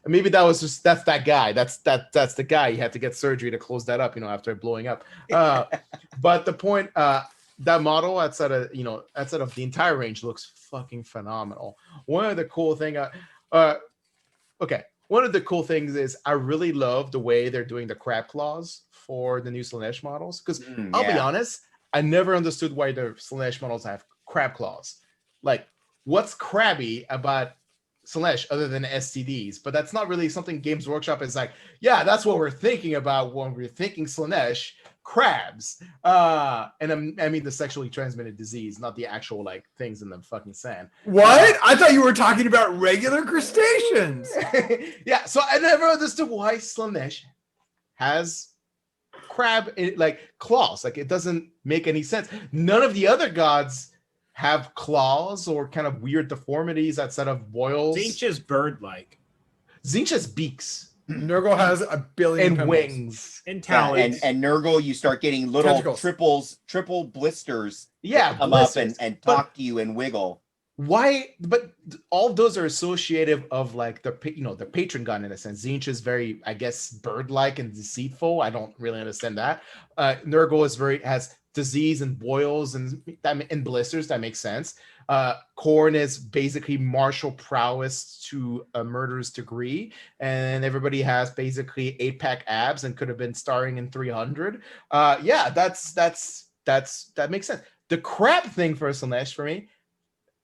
Maybe that's that guy. That's the guy. He had to get surgery to close that up, after blowing up. But the point, that model outside of the entire range looks fucking phenomenal. One of the cool things is I really love the way they're doing the crab claws for the new Slanesh models, because I'll be honest, I never understood why the Slanesh models have crab claws. Like, what's crabby about Slaanesh other than STDs, but that's not really something Games Workshop is like, yeah, that's what we're thinking about when we're thinking Slaanesh, crabs. And I mean the sexually transmitted disease, not the actual like things in the fucking sand. What? I thought you were talking about regular crustaceans. Yeah, so I never understood why Slaanesh has crab like claws. Like it doesn't make any sense. None of the other gods have claws or kind of weird deformities outside of boils. Tzeentch is bird-like. Tzeentch has beaks. Nurgle has a billion and pimples. wings. And Yeah, talons. and Nurgle, you start getting little Tentacles. triple blisters. Yeah, come blisters. up and But talk to you and wiggle. why? But all of those are associative of like the the patron god in a sense. Tzeentch is very, I guess, bird-like and deceitful. I don't really understand that. Nurgle is has disease and boils and blisters. That makes sense. Khorne is basically martial prowess to a murderous degree, and everybody has basically 8-pack abs and could have been starring in 300. Yeah, that makes sense. The crab thing for Slaanesh for me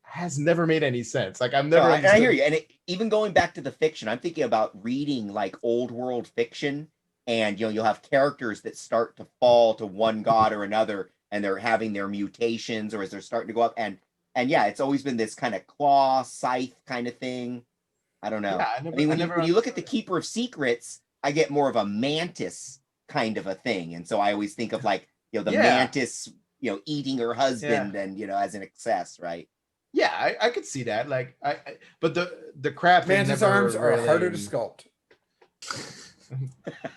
has never made any sense. Like I've never. I hear you, and even going back to the fiction, I'm thinking about reading like old world fiction, and you'll have characters that start to fall to one god or another, and they're having their mutations, or as they're starting to go up, and yeah, it's always been this kind of claw scythe kind of thing. I don't know. Yeah, when you look at the Keeper of Secrets, I get more of a mantis kind of a thing, and so I always think of like the mantis, eating her husband, and as an excess, right? Yeah, I could see that. Like, but the crab mantis arms are harder to sculpt.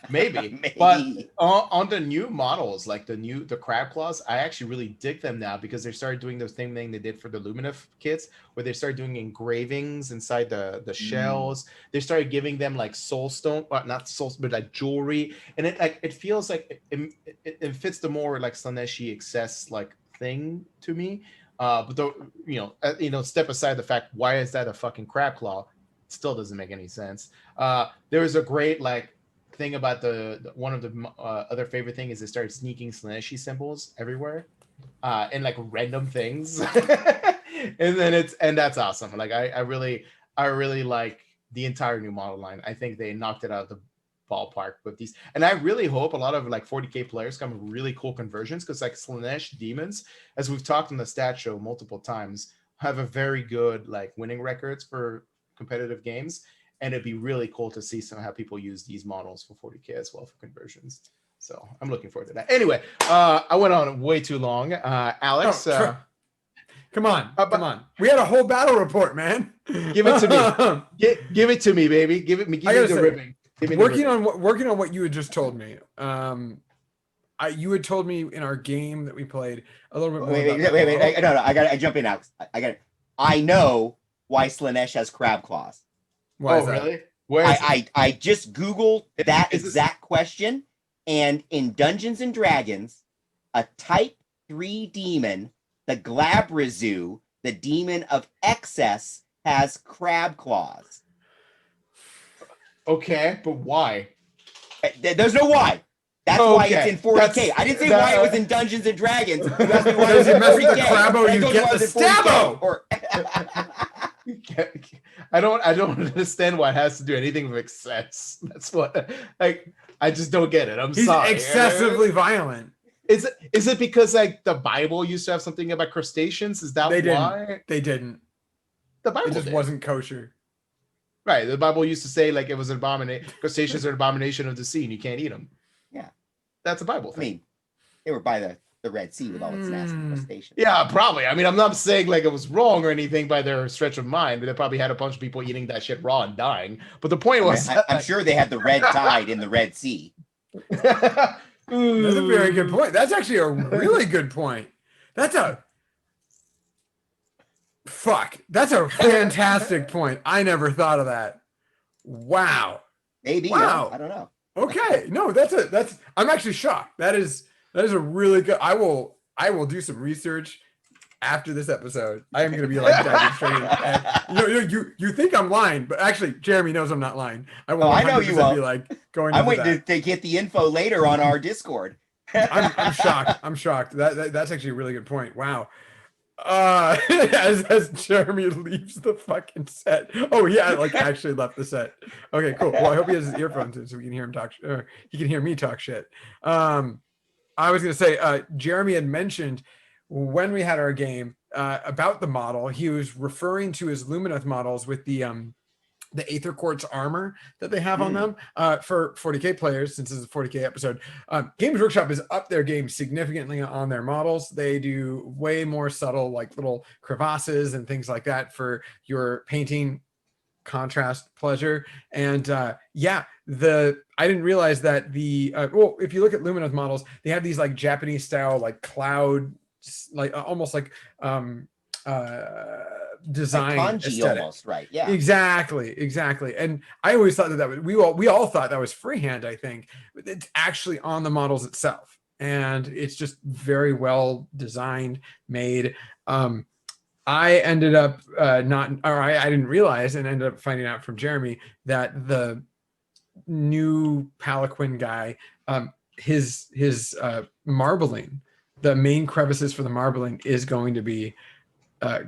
Maybe. But on the new models, like the crab claws, I actually really dig them now because they started doing the same thing they did for the Lumineth kits, where they started doing engravings inside the shells. They started giving them like soul stone, well, not soul, but like jewelry, and it feels like it fits the more like Slaaneshi excess like thing to me. But step aside the fact, why is that a fucking crab claw? It still doesn't make any sense. There was a great like thing about the one of the other favorite thing is they started sneaking Slaaneshi symbols everywhere, and like random things, and that's awesome. Like I really like the entire new model line. I think they knocked it out of the ballpark with these, and I really hope a lot of like 40k players come with really cool conversions, because like Slaanesh demons, as we've talked on the stat show multiple times, have a very good like winning records for competitive games, and it'd be really cool to see how people use these models for 40k as well for conversions. So I'm looking forward to that. Anyway, I went on way too long. Alex, come on. We had a whole battle report, man. Give it to me. Give it to me, baby. Give me the ribbing. Working on what you had just told me. You had told me in our game that we played a little bit more. Wait. No. I jump in, Alex. I got it. I know why Slaanesh has crab claws. Why is that? Really? Where I just Googled that exact question, and in Dungeons and Dragons, a Type 3 demon, the Glabrazu, the demon of excess, has crab claws. Okay, but why? There's no why. That's why it's in 40k. I didn't say why it was in Dungeons and Dragons. You asked me why it was in 40k. Crabbo, you get the stabbo. I don't understand why it has to do anything with excess. That's what I just don't get it. He's sorry. Excessively violent. Is it because like the Bible used to have something about crustaceans? Is that why? They didn't. The Bible just wasn't kosher. Right. The Bible used to say like it was an abomination. Crustaceans are an abomination of the sea, and you can't eat them. Yeah, that's a Bible thing. I mean, they were by the Red Sea with all its nasty crustaceans. Yeah, probably. I mean, I'm not saying like it was wrong or anything by their stretch of mind, but they probably had a bunch of people eating that shit raw and dying. But the point was, I'm sure they had the red tide in the Red Sea. That's a very good point. That's actually a really good point. That's a fantastic point. I never thought of that. Wow. Maybe. Wow. I don't know. Okay. No, I'm actually shocked. That is a really good. I will do some research after this episode. I am going to be like diving straight in. You think I'm lying, but actually Jeremy knows I'm not lying. I will. I know you will. Be like going. I'm waiting to get the info later on our Discord. I'm shocked. I'm shocked. That's actually a really good point. Wow. As Jeremy leaves the fucking set. Oh yeah, like actually left the set. Okay, cool. Well, I hope he has his earphones in so we can hear him talk. Or he can hear me talk shit. I was gonna say, Jeremy had mentioned when we had our game about the model. He was referring to his Lumineth models with the Aether Quartz armor that they have on them for 40K players, since this is a 40K episode. Games Workshop is up their game significantly on their models. They do way more subtle, like little crevasses and things like that for your painting contrast pleasure. And yeah, I didn't realize that well, if you look at Luminous models, they have these like Japanese style, like cloud, like almost like design like kanji aesthetic. almost, right? Yeah, exactly. And I always thought that was, we all thought that was freehand. I think but it's actually on the models itself, and it's just very well designed, made. I ended up I didn't realize, and ended up finding out from Jeremy that the new Palaquin guy, his marbling, the main crevices for the marbling is going to be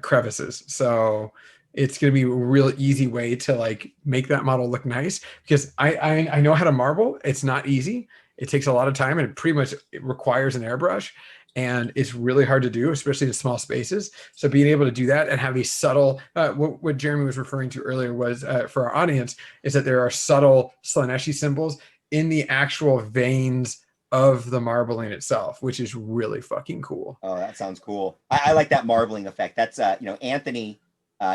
crevices. So it's going to be a real easy way to like make that model look nice, because I know how to marble. It's not easy. It takes a lot of time, and it requires an airbrush, and it's really hard to do, especially in small spaces. So being able to do that and have these subtle, what Jeremy was referring to earlier was, for our audience, is that there are subtle Slaneshi symbols in the actual veins of the marbling itself, which is really fucking cool. Oh, that sounds cool. I like that marbling effect. That's Anthony,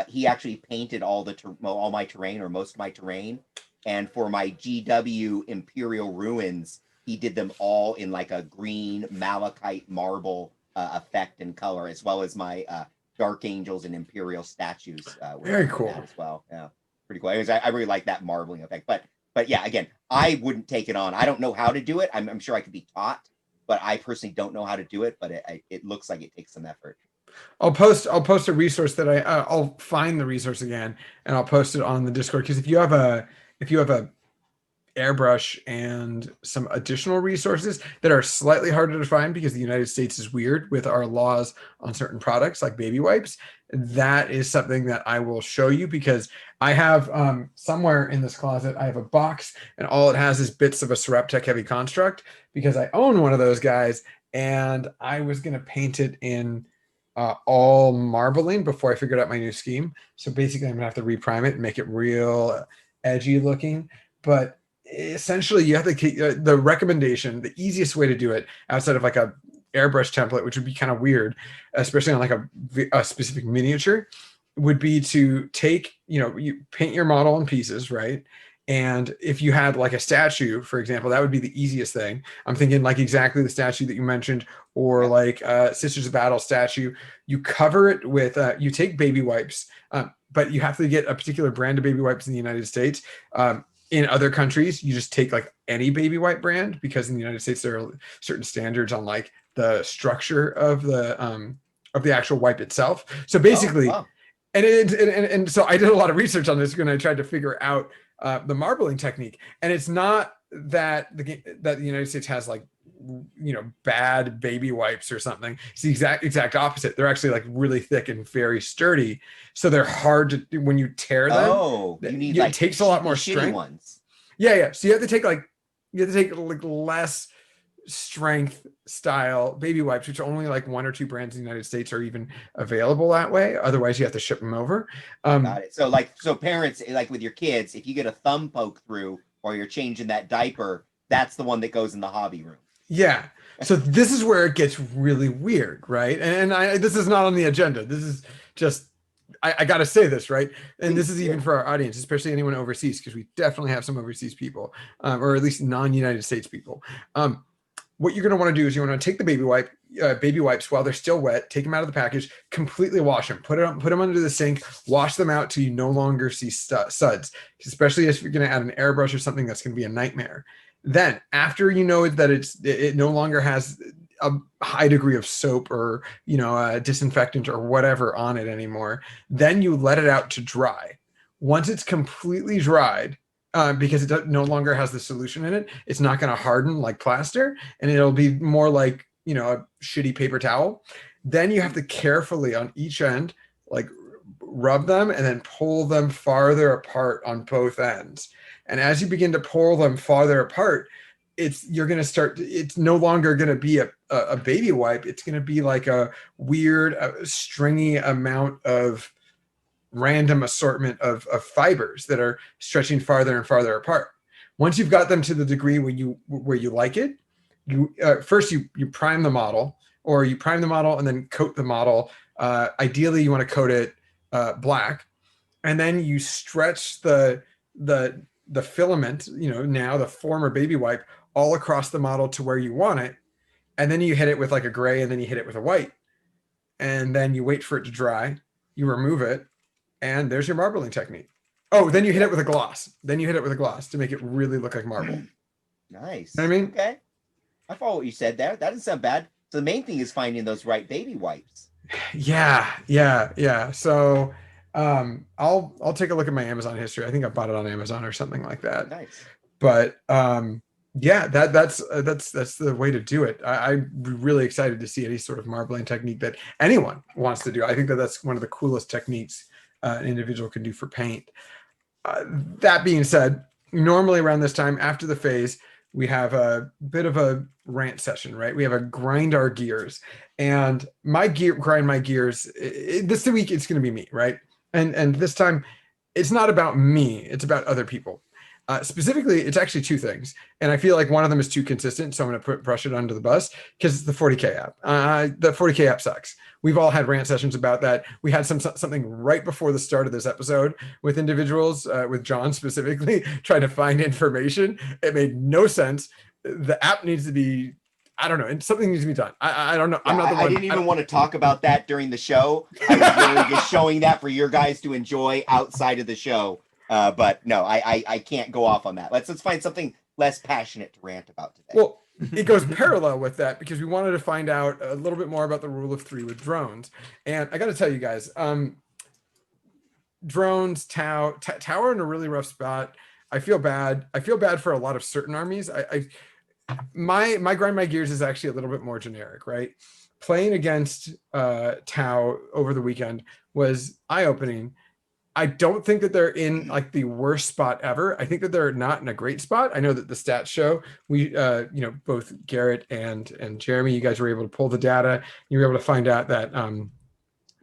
he actually painted all my terrain, or most of my terrain, and for my GW Imperial Ruins, he did them all in like a green malachite marble effect and color, as well as my Dark Angels and Imperial statues. Very cool as well. Yeah, pretty cool. Anyways, I really like that marbling effect, but yeah, again, I wouldn't take it on. I don't know how to do it. I'm sure I could be taught, but I personally don't know how to do it. But it looks like it takes some effort. I'll post a resource that I'll find the resource again, and I'll post it on the Discord, because if you have a airbrush and some additional resources that are slightly harder to find, because the United States is weird with our laws on certain products like baby wipes, that is something that I will show you, because I have somewhere in this closet, I have a box, and all it has is bits of a Seraptech Heavy Construct, because I own one of those guys, and I was going to paint it in all marbling before I figured out my new scheme. So basically I'm gonna have to reprime it and make it real edgy looking. But essentially you have to, the recommendation, the easiest way to do it outside of like a airbrush template, which would be kind of weird, especially on like a specific miniature, would be to take, you paint your model in pieces, right? And if you had like a statue, for example, that would be the easiest thing. I'm thinking like exactly the statue that you mentioned, or like Sisters of Battle statue. You cover it with, you take baby wipes, but you have to get a particular brand of baby wipes in the United States. In other countries, you just take like any baby wipe brand, because in the United States, there are certain standards on like the structure of the actual wipe itself. So basically, and so I did a lot of research on this when I tried to figure out the marbling technique, and it's not that the United States has like bad baby wipes or something. It's the exact opposite. They're actually like really thick and very sturdy, so they're hard to, when you tear them. Oh, you need it takes a lot more strength. Ones. Yeah. So you have to take like less strength style baby wipes, which are only like one or two brands in the United States are even available that way. Otherwise you have to ship them over. Got it. So parents, like with your kids, if you get a thumb poke through or you're changing that diaper, that's the one that goes in the hobby room. Yeah. So this is where it gets really weird, right? And this is not on the agenda. This is just, I got to say this, right? And this is even for our audience, especially anyone overseas, because we definitely have some overseas people, or at least non-United States people. What you're going to want to do is you want to take the baby wipes while they're still wet, take them out of the package, completely wash them, put them under the sink, wash them out till you no longer see suds, especially if you're going to add an airbrush or something, that's going to be a nightmare. Then after you know that it no longer has a high degree of soap or disinfectant or whatever on it anymore, then you let it out to dry. Once it's completely dried, because it no longer has the solution in it, it's not going to harden like plaster, and it'll be more like a shitty paper towel. Then you have to carefully on each end, like rub them and then pull them farther apart on both ends. And as you begin to pull them farther apart, it's no longer going to be a baby wipe. It's going to be like a weird, stringy amount of random assortment of fibers that are stretching farther and farther apart. Once you've got them to the degree where you like it, you first you prime the model, or you prime the model and then coat the model. Ideally, you want to coat it black, and then you stretch the filament, now the former baby wipe, all across the model to where you want it, and then you hit it with like a gray, and then you hit it with a white, and then you wait for it to dry. You remove it, and there's your marbling technique. Oh, then you hit it with a gloss. Then you hit it with a gloss to make it really look like marble. Nice. You know what I mean? Okay. I follow what you said there. That doesn't sound bad. So the main thing is finding those right baby wipes. Yeah. So I'll take a look at my Amazon history. I think I bought it on Amazon or something like that. Nice. But yeah, that's the way to do it. I'm really excited to see any sort of marbling technique that anyone wants to do. I think that's one of the coolest techniques an individual can do for paint. That being said, normally around this time after the phase, we have a bit of a rant session, right? We have a grind our gears, and grind my gears. This week it's going to be me, right? And this time it's not about me, it's about other people. Specifically, it's actually two things, and I feel like one of them is too consistent, so I'm going to brush it under the bus because it's the 40K app. The 40K app sucks. We've all had rant sessions about that. We had something right before the start of this episode with individuals, with John specifically, trying to find information. It made no sense. The app needs to be, I don't know, and something needs to be done. I don't know. Yeah, I'm not the one. I didn't even want to talk about that during the show. I was really just showing that for your guys to enjoy outside of the show. But no, I can't go off on that. Let's find something less passionate to rant about today. Well, it goes parallel with that because we wanted to find out a little bit more about the rule of three with drones. And I got to tell you guys, drones, Tau are in a really rough spot. I feel bad. I feel bad for a lot of certain armies. My grind my gears is actually a little bit more generic, right? Playing against Tau over the weekend was eye-opening. I don't think that they're in like the worst spot ever. I think that they're not in a great spot. I know that the stats show we, both Garrett and Jeremy, you guys were able to pull the data. You were able to find out that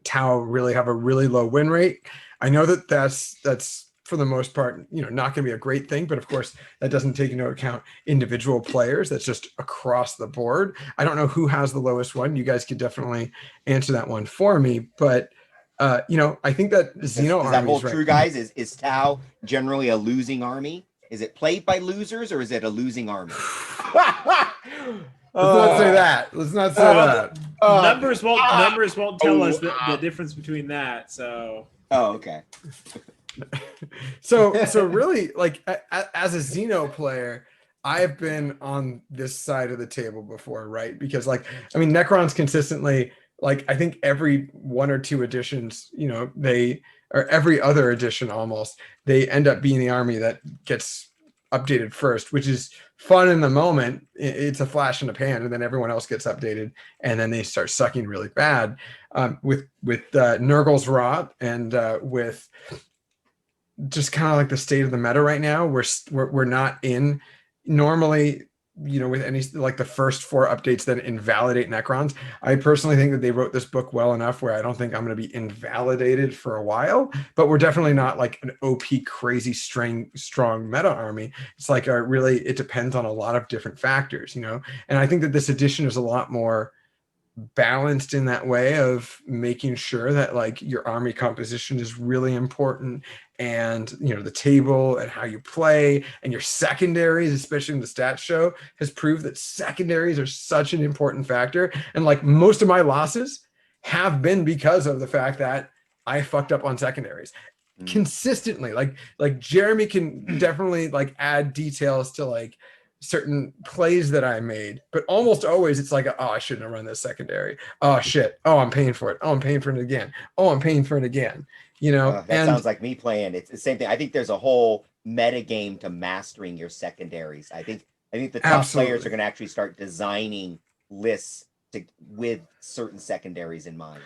Tau really have a really low win rate. I know that that's for the most part, not going to be a great thing, but of course that doesn't take into account individual players. That's just across the board. I don't know who has the lowest one. You guys could definitely answer that one for me, but I think that Xeno does that hold true, guys? Is Tau generally a losing army? Is it played by losers, or is it a losing army? Let's not say that. Let's not say that. Numbers won't tell us the difference between that. So. Oh, okay. So really, like as a Xeno player, I've been on this side of the table before, right? Because Necrons consistently. Like I think every one or two editions, or every other edition almost, they end up being the army that gets updated first, which is fun in the moment. It's a flash in the pan, and then everyone else gets updated, and then they start sucking really bad. With Nurgle's Rot and with just kind of like the state of the meta right now, we're not in normally. With any like the first 4 updates that invalidate Necrons. I personally think that they wrote this book well enough where I don't think I'm going to be invalidated for a while, but we're definitely not like an OP crazy strong meta army. It's like it depends on a lot of different factors, and I think that this edition is a lot more balanced in that way of making sure that like your army composition is really important, and the table and how you play and your secondaries, especially in the stats show, has proved that secondaries are such an important factor. And like most of my losses have been because of the fact that I fucked up on secondaries consistently. Like Jeremy can definitely like add details to like certain plays that I made, but almost always it's like, oh, I shouldn't have run this secondary. Oh shit. Oh, I'm paying for it. Oh, I'm paying for it again. Oh, I'm paying for it again. That sounds like me playing. It's the same thing. I think there's a whole meta game to mastering your secondaries. I think the top players are going to actually start designing lists with certain secondaries in mind.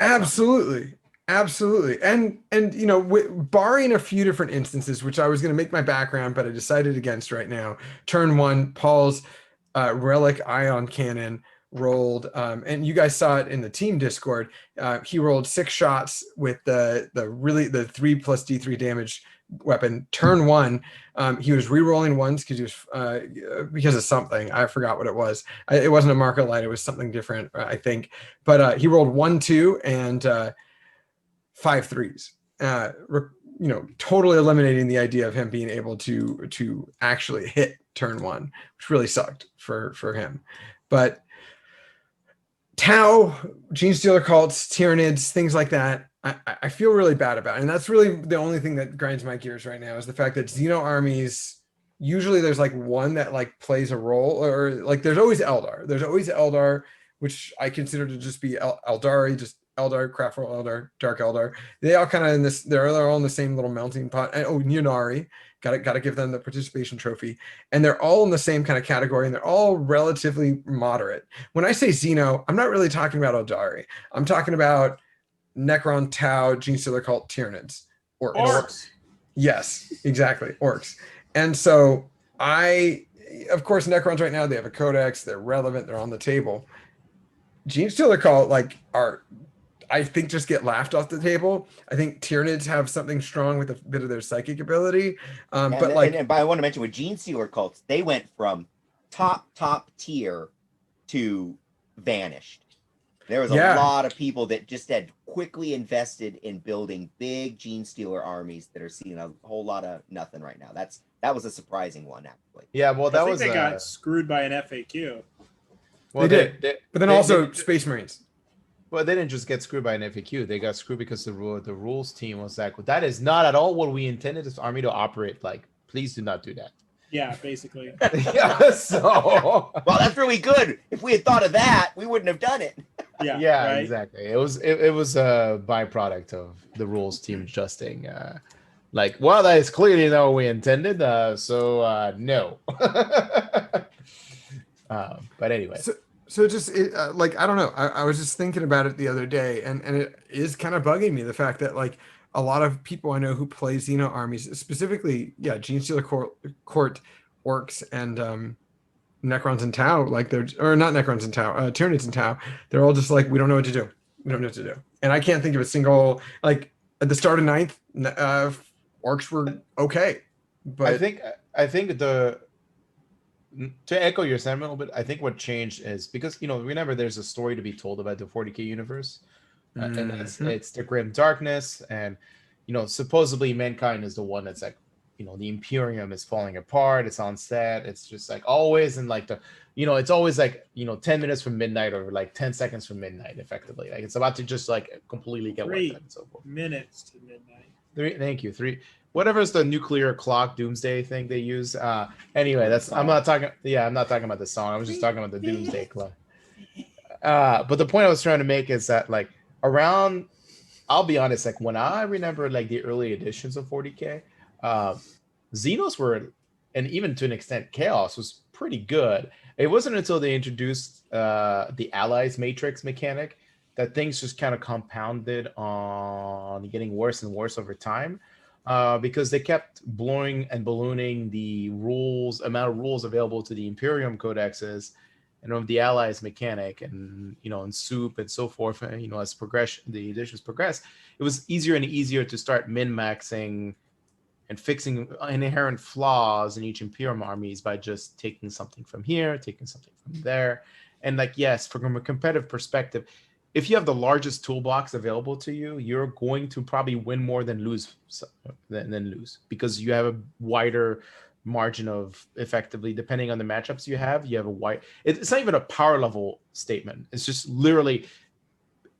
Absolutely. Absolutely. And you know, barring a few different instances, which I was going to make my background, but I decided against right now. Turn 1, Paul's relic ion cannon rolled, and you guys saw it in the team Discord. He rolled 6 shots with the 3+D3 damage weapon. Turn 1, he was re-rolling ones because he was because of something. I forgot what it was. It wasn't a market light. It was something different, I think. But he rolled 1, 2, and 5 threes. You know, totally eliminating the idea of him being able to actually hit turn 1, which really sucked for him. But Tau, Gene Stealer cults, Tyranids, things like that, I feel really bad about. And that's really the only thing that grinds my gears right now is the fact that Xeno armies, usually there's like one that like plays a role, or like there's always Eldar. There's always Eldar, which I consider to just be Eldari, just Eldar, Craftful Eldar, Dark Eldar. They all kind of in this, they're all in the same little melting pot. And, Yunari, gotta give them the participation trophy. And they're all in the same kind of category, and they're all relatively moderate. When I say Xeno, I'm not really talking about Eldari. I'm talking about Necron, Tau, Gene Stealer Cult, Tyranids, Orcs. Yes, exactly, Orcs. And so of course, Necrons right now, they have a codex, they're relevant, they're on the table. Gene Stealer Cult, like, I think just get laughed off the table. I think Tyranids have something strong with a bit of their psychic ability. But I want to mention with Gene Stealer cults, they went from top tier to vanished. There was a lot of people that just had quickly invested in building big Gene Stealer armies that are seeing a whole lot of nothing right now. That was a surprising one, actually. Yeah, well, they got screwed by an FAQ. Well, they did. But then also Space Marines. Well, they didn't just get screwed by an FAQ. They got screwed because the rules team was like, well, that is not at all what we intended this army to operate like. Please do not do that. Yeah, basically. Yeah, so well, that's really good. If we had thought of that, we wouldn't have done it. Yeah, right? Exactly. It was a byproduct of the rules team adjusting. Like, well, that is clearly not what we intended. So no. But anyway. So just like, I don't know. I was just thinking about it the other day, and it is kind of bugging me, the fact that like a lot of people I know who play Xeno armies, specifically, Gene Stealer Court Orcs and Necrons and Tau, like or not Necrons and Tau, Tyranids and Tau, they're all just like, we don't know what to do. We don't know what to do. And I can't think of a single, like at the start of 9th, Orcs were okay. But I think to echo your sentiment a little bit, I think what changed is because, remember there's a story to be told about the 40K universe. And it's the grim darkness, and supposedly mankind is the one that's like, the Imperium is falling apart, it's on set, it's just like always in like the it's always like 10 minutes from midnight, or like 10 seconds from midnight, effectively, like it's about to just like completely get wiped out and so forth. 3 minutes to midnight. 3, thank you, 3, whatever's the nuclear clock doomsday thing they use. Anyway, I'm not talking about the song, I was just talking about the doomsday clock. But the point I was trying to make is that like around, I'll be honest, like when I remember like the early editions of 40K, Xenos were, and even to an extent Chaos was pretty good. It wasn't until they introduced the Allies Matrix mechanic that things just kind of compounded on getting worse and worse over time, because they kept blowing and ballooning the amount of rules available to the Imperium codexes and of the Allies mechanic, and and soup and so forth. And as the editions progress, it was easier and easier to start min-maxing and fixing inherent flaws in each Imperium armies by just taking something from here, taking something from there. And like, yes, from a competitive perspective, if you have the largest toolbox available to you, you're going to probably win more than lose, because you have a wider margin of, effectively, depending on the matchups you have a wide, it's not even a power level statement. It's just literally,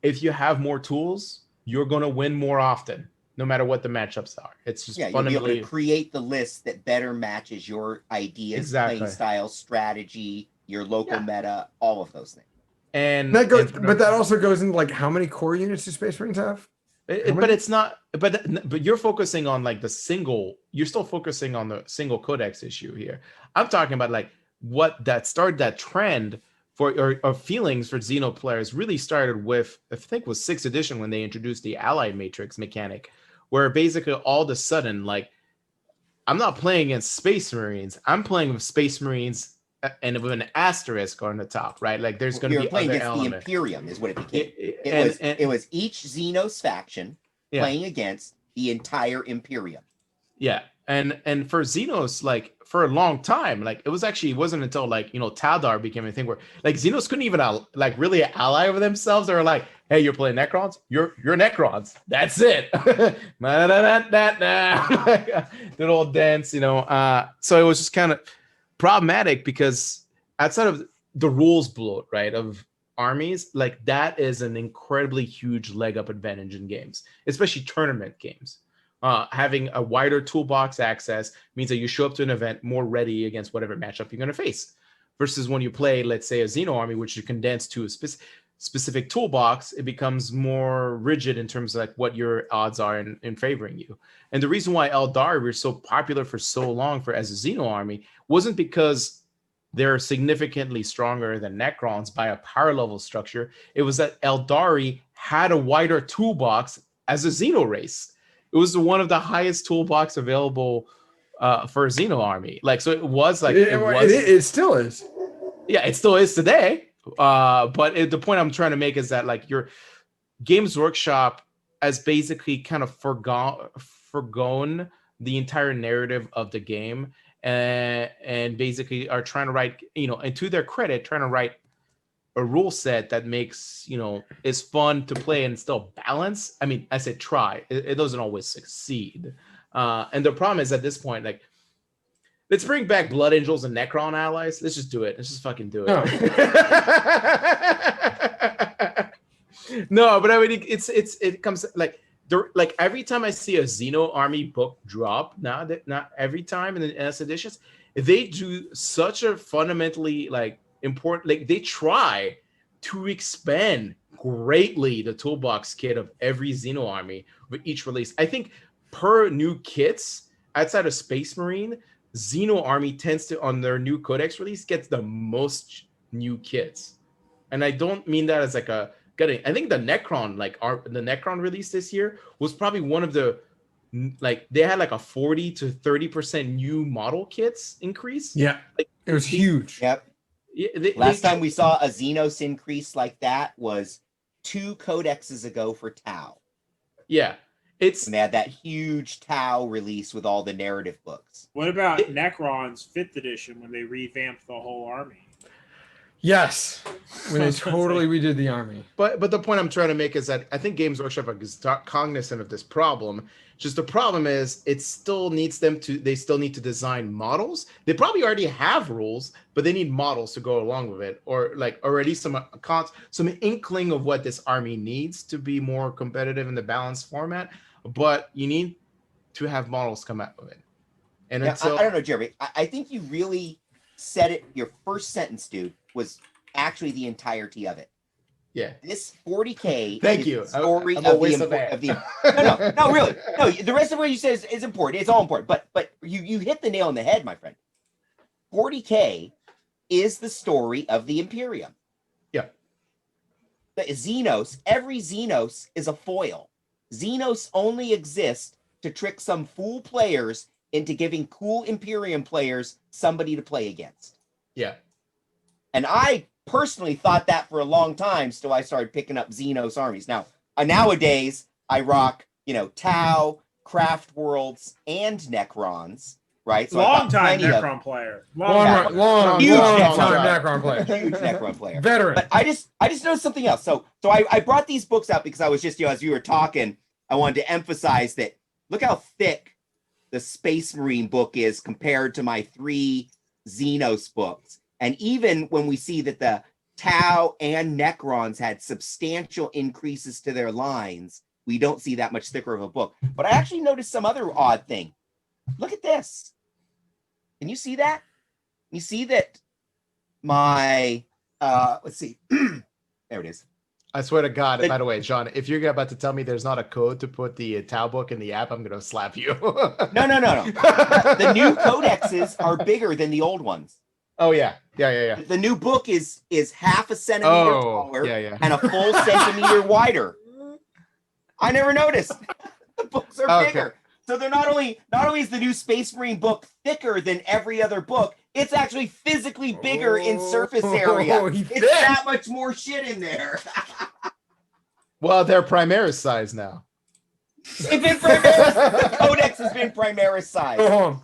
if you have more tools, you're going to win more often, no matter what the matchups are. It's just you'll be able to create the list that better matches your ideas, playing style, strategy, your local meta, all of those things. And that goes, but that also goes into like, how many core units do Space Marines have? But it's not. But you're focusing on like the single. You're still focusing on the single codex issue here. I'm talking about like what that started that trend or feelings for Xeno players really started with, I think it was 6th edition when they introduced the ally matrix mechanic, where basically all of a sudden, like, I'm not playing against Space Marines. I'm playing with Space Marines and with an asterisk on the top, right? Like there's going to be playing other against elements. the Imperium is what it became. It was each Xenos faction playing against the entire Imperium. Yeah. And for Xenos, like for a long time, like it wasn't until like, Taldar became a thing where like Xenos couldn't even like really ally with themselves. They were like, hey, you're playing Necrons? You're Necrons. That's it. That old dance, so it was just kind of problematic because outside of the rules bloat, right, of armies, like that is an incredibly huge leg up advantage in games, especially tournament games. Having a wider toolbox access means that you show up to an event more ready against whatever matchup you're going to face. Versus when you play, let's say, a Xeno army, which you condense to a specific toolbox, it becomes more rigid in terms of like what your odds are in favoring you. And the reason why Eldari were so popular for so long as a Xeno army wasn't because they're significantly stronger than Necrons by a power level structure. It was that Eldari had a wider toolbox as a Xeno race. It was one of the highest toolbox available for a Xeno army. Like, so it was like it still is. Yeah, it still is today. But the point I'm trying to make is that like your Games Workshop has basically kind of forgone the entire narrative of the game, and basically are trying to write, and to their credit, trying to write a rule set that makes, is fun to play and still balance. I mean, I said try. It doesn't always succeed. And the problem is at this point, like, let's bring back Blood Angels and Necron allies. Let's just do it. Let's just fucking do it. No, but I mean, it comes like every time I see a Xeno army book drop, not every time in the NS editions, they do such a fundamentally like important, like they try to expand greatly the toolbox kit of every Xeno army with each release. I think per new kits outside of Space Marine, Xeno army tends to, on their new codex release, gets the most new kits. And I don't mean that as like a gutting. I think the Necron, the Necron release this year was probably one of the, like, they had like a 40 to 30% new model kits increase. Yeah, like, it was huge. Yep. Last time we saw a Xenos increase like that was 2 codexes ago for Tau. Yeah. And they had that huge Tau release with all the narrative books. What about Necron's 5th edition when they revamped the whole army? Yes, when they totally redid the army. But the point I'm trying to make is that I think Games Workshop is cognizant of this problem. Just the problem is they still need to design models. They probably already have rules, but they need models to go along with it, or at least some inkling of what this army needs to be more competitive in the balanced format. But you need to have models come out of it. And I don't know, Jeremy. I think you really said it. Your first sentence, dude, was actually the entirety of it. Yeah. This 40K. Thank you. Story I'm of a waste the, of no, really. No, the rest of what you said is important. It's all important. But you hit the nail on the head, my friend. 40K is the story of the Imperium. Yeah. The Xenos, every Xenos is a foil. Xenos only exist to trick some fool players into giving cool Imperium players somebody to play against. Yeah. And I personally thought that for a long time, so I started picking up Xenos armies. Now, nowadays, I rock, Tau, Craft Worlds, and Necrons, right? So long time Necron player. Long time Necron player. Huge Necron player. Veteran. But I just noticed something else. So I brought these books out because I was just, as you were talking, I wanted to emphasize that look how thick the Space Marine book is compared to my 3 Xenos books. And even when we see that the Tau and Necrons had substantial increases to their lines, we don't see that much thicker of a book. But I actually noticed some other odd thing. Look at this. Can you see that? You see that my, let's see. There it is. I swear to God, by the way, John, if you're about to tell me there's not a code to put the Tau book in the app, I'm going to slap you. No. The new codexes are bigger than the old ones. Oh yeah. The new book is half a centimeter taller and a full centimeter wider. I never noticed. The books are bigger. So they're not only is the new Space Marine book thicker than every other book, it's actually physically bigger in surface area. It's that much more shit in there. Well, they're Primaris size now. They've been Primaris. The Codex has been Primaris size.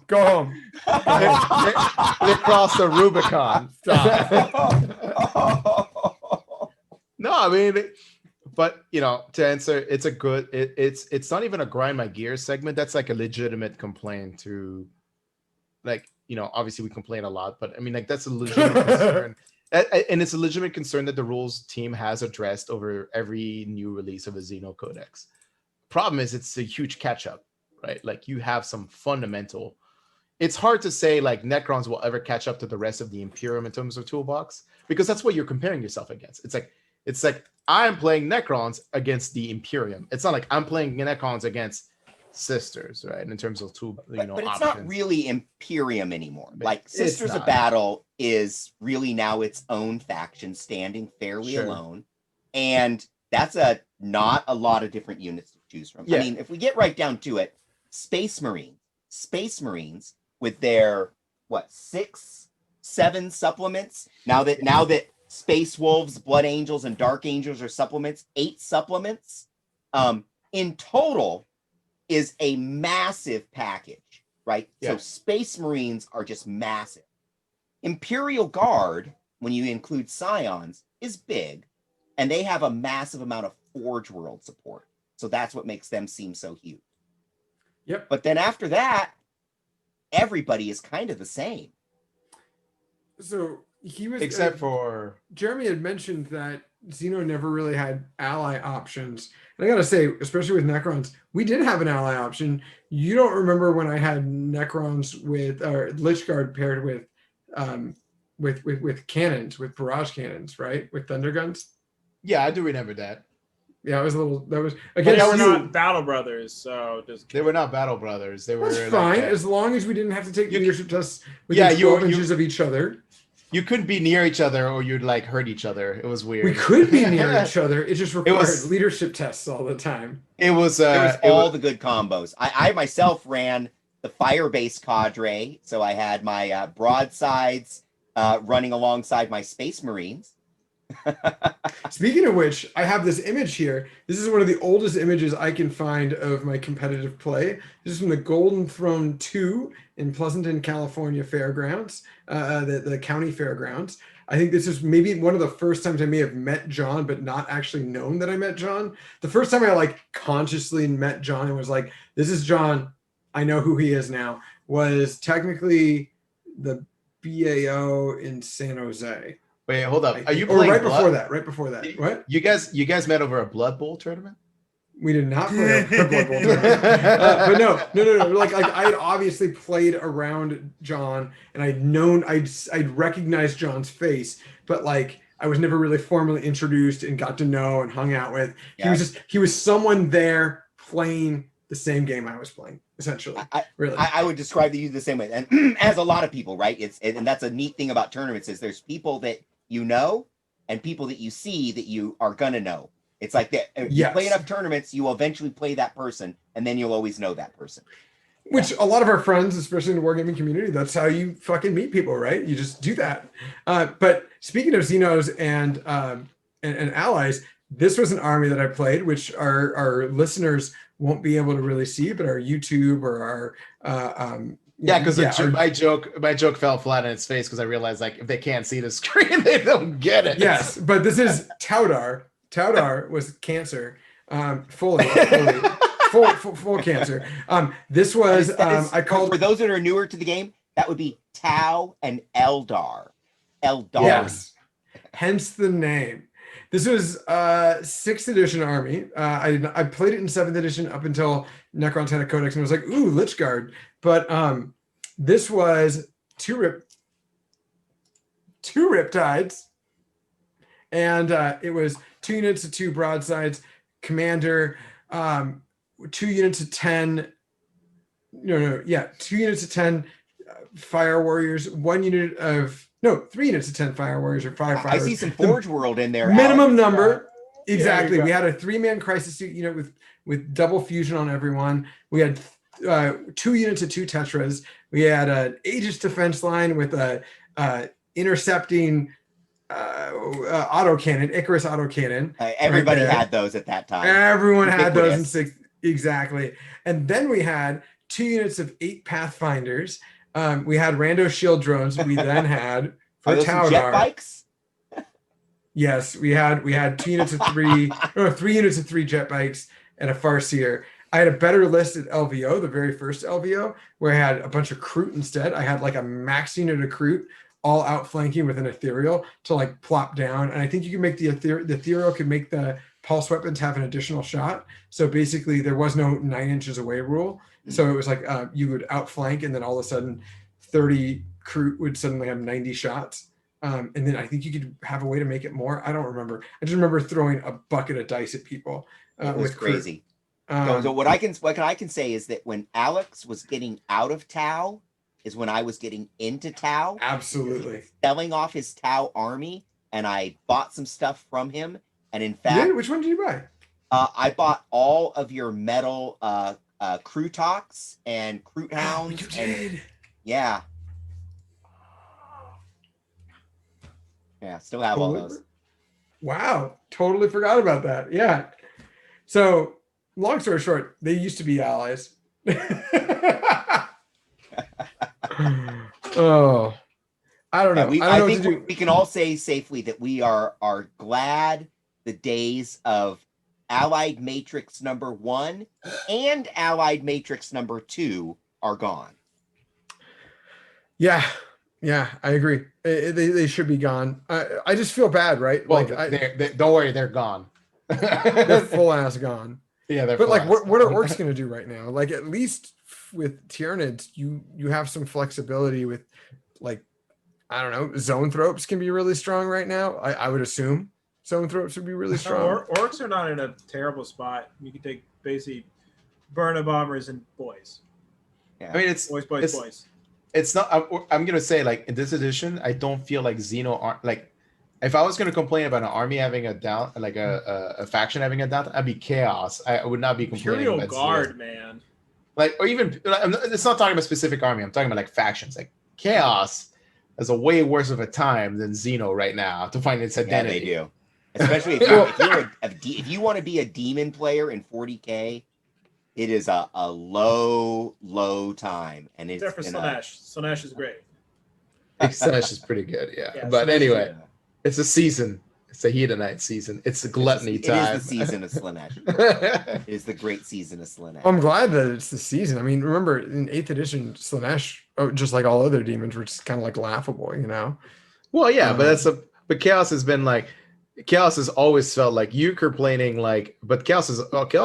Go home. They crossed the Rubicon. No, I mean, but you know, to answer, it's a good. It's not even a grind my gears segment. That's like a legitimate complaint to, like, you know, obviously we complain a lot, but I mean, like, that's a legitimate concern. And it's a legitimate concern that the rules team has addressed over every new release of a Xeno Codex. Problem is, it's a huge catch up, right? Like, you have some fundamental. It's hard to say like Necrons will ever catch up to the rest of the Imperium in terms of toolbox, because that's what you're comparing yourself against. It's like I'm playing Necrons against the Imperium. It's not like I'm playing Necrons against Sisters, right? In terms of tool, but it's options. Not really Imperium anymore. Like, Sisters of Battle is really now its own faction, standing fairly alone, and that's not a lot of different units to choose from. I mean, if we get right down to it, Space Marines with their 6, 7 supplements. Now that Space Wolves, Blood Angels, and Dark Angels are supplements, 8 supplements in total is a massive package, right? So Space Marines are just massive. Imperial Guard, when you include Scions, is big, and they have a massive amount of Forge World support. So that's what makes them seem so huge. Yep. But then after that, everybody is kind of the same. So he was, except for Jeremy had mentioned that Xeno never really had ally options. And I gotta say, especially with Necrons, we did have an ally option. You don't remember when I had Necrons with Lich Guard paired with cannons, with barrage cannons, right? With thunder guns. Yeah, I do remember that. Yeah, it was a little. That was against. But they were not Battle Brothers, so they were not Battle Brothers. They were fine as long as we didn't have to take leadership tests within 12 inches of each other. You couldn't be near each other, or you'd like hurt each other. It was weird. We could be near each other. It just required leadership tests all the time. It was all the good combos. I myself ran the fire-based cadre, so I had my broadsides running alongside my Space Marines. Speaking of which, I have this image here. This is one of the oldest images I can find of my competitive play. This is from the Golden Throne 2 in Pleasanton, California Fairgrounds, the county fairgrounds. I think this is maybe one of the first times I may have met John, but not actually known that I met John. The first time I like consciously met John and was like, this is John, I know who he is now, was technically the BAO in San Jose. Wait, hold up. Are you playing right before that? Right before that. What? You guys met over a Blood Bowl tournament? We did not play a Blood Bowl tournament. But no. Like I had obviously played around John, and I'd recognized John's face, but like I was never really formally introduced and got to know and hung out with. Yeah. He was someone there playing the same game I was playing, essentially. I would describe you the same way, and as a lot of people, right? And that's a neat thing about tournaments is there's people that you know, and people that you see that you are gonna know. It's like that. If you play enough tournaments, you will eventually play that person, and then you'll always know that person. Which a lot of our friends, especially in the wargaming community, that's how you fucking meet people, right? You just do that. But speaking of Xenos and allies, this was an army that I played, which our listeners won't be able to really see, but our YouTube or our because my joke fell flat on its face because I realized like if they can't see the screen, they don't get it. Yes, but this is Taudar. Taudar was cancer, full cancer. This was I called for those that are newer to the game. That would be Tau and Eldar. Yes, hence the name. This was 6th edition army. I played it in 7th edition up until Necron had a Codex and was like, ooh, Lich Guard. But this was two Riptides, and it was 2 units of 2 broadsides, commander, 2 units of 10. 2 units of 10 fire warriors, 1 unit of No, 3 units of 10 Fire Warriors or 5 Fire I Warriors. see some Forge World in there. Minimum Alex. number. Yeah, Exactly. you We got- had a 3-man crisis suit unit with double fusion on everyone. We had 2 units of 2 Tetras. We had an Aegis defense line with a intercepting autocannon, Icarus autocannon. Everybody right had those at that time. Everyone had those in Ubiquitous. 6. Exactly. And then we had 2 units of 8 Pathfinders. We had Rando shield drones. We then had for Are those some jet Taunar. bikes? Yes, we had 2 units of 3, or 3 units of 3 jet bikes and a Farseer. I had a better list at LVO, the very first LVO, where I had a bunch of Kroot instead. I had like a max unit of Kroot all outflanking with an Ethereal to like plop down. And I think you can make the Ethereal could make the pulse weapons have an additional shot. So basically there was no 9 inches away rule. So it was like you would outflank and then all of a sudden 30 Kroot would suddenly have 90 shots. And then I think you could have a way to make it more. I don't remember. I just remember throwing a bucket of dice at people. It was with crazy. Kroot. So what I can say is that when Alex was getting out of Tau is when I was getting into Tau. Absolutely. Selling off his Tau army, and I bought some stuff from him. And in You fact, did? Which one did you buy? I bought all of your metal Krootoks and Kroot Oh, Hounds. you And, did. yeah. Yeah, still have all those. Wow, totally forgot about that. Yeah. So, long story short, they used to be allies. Oh, I don't know. I know what think to do. we can all say safely that we are glad the days of Allied Matrix number 1 and Allied Matrix number 2 are gone. Yeah, I agree. They should be gone. I just feel bad, right? Well, Like don't worry, they're gone. they're full ass gone. Yeah, they're But full like, ass what are gone. orcs going to do right now? Like, at least with Tyranids, you have some flexibility with, like, I don't know, Zoanthropes can be really strong right now. I would assume Zoanthropes would be really strong. Orcs are not in a terrible spot. You can take basically Burna bombers and boys. Yeah. I mean, it's Boys. it's not. I'm gonna say, like, in this edition, I don't feel like Xeno like. If I was gonna complain about an army having a down, like a faction having a down, I'd be Chaos. I would not be complaining Imperial about Guard, Xeno. man. Like, or even it's not talking about specific army. I'm talking about like factions. Like Chaos has a way worse of a time than Xeno right now to find its Yeah, identity. they do. Especially if you want to be a demon player in 40K, it is a low time. And it's Except for Slanesh. Slanesh is great. Slash is pretty good, yeah. Yeah, But Slanesh is anyway, good. it's a season. It's a Hedonite season. It's a gluttony It time. is the season of Slanesh. It is the great season of Slanesh. I'm glad that it's the season. I mean, remember in 8th edition, Slanesh, just like all other demons, were just kind of like laughable, you know? Well, yeah, but Chaos has been like, Chaos has always felt like you complaining, like, but Chaos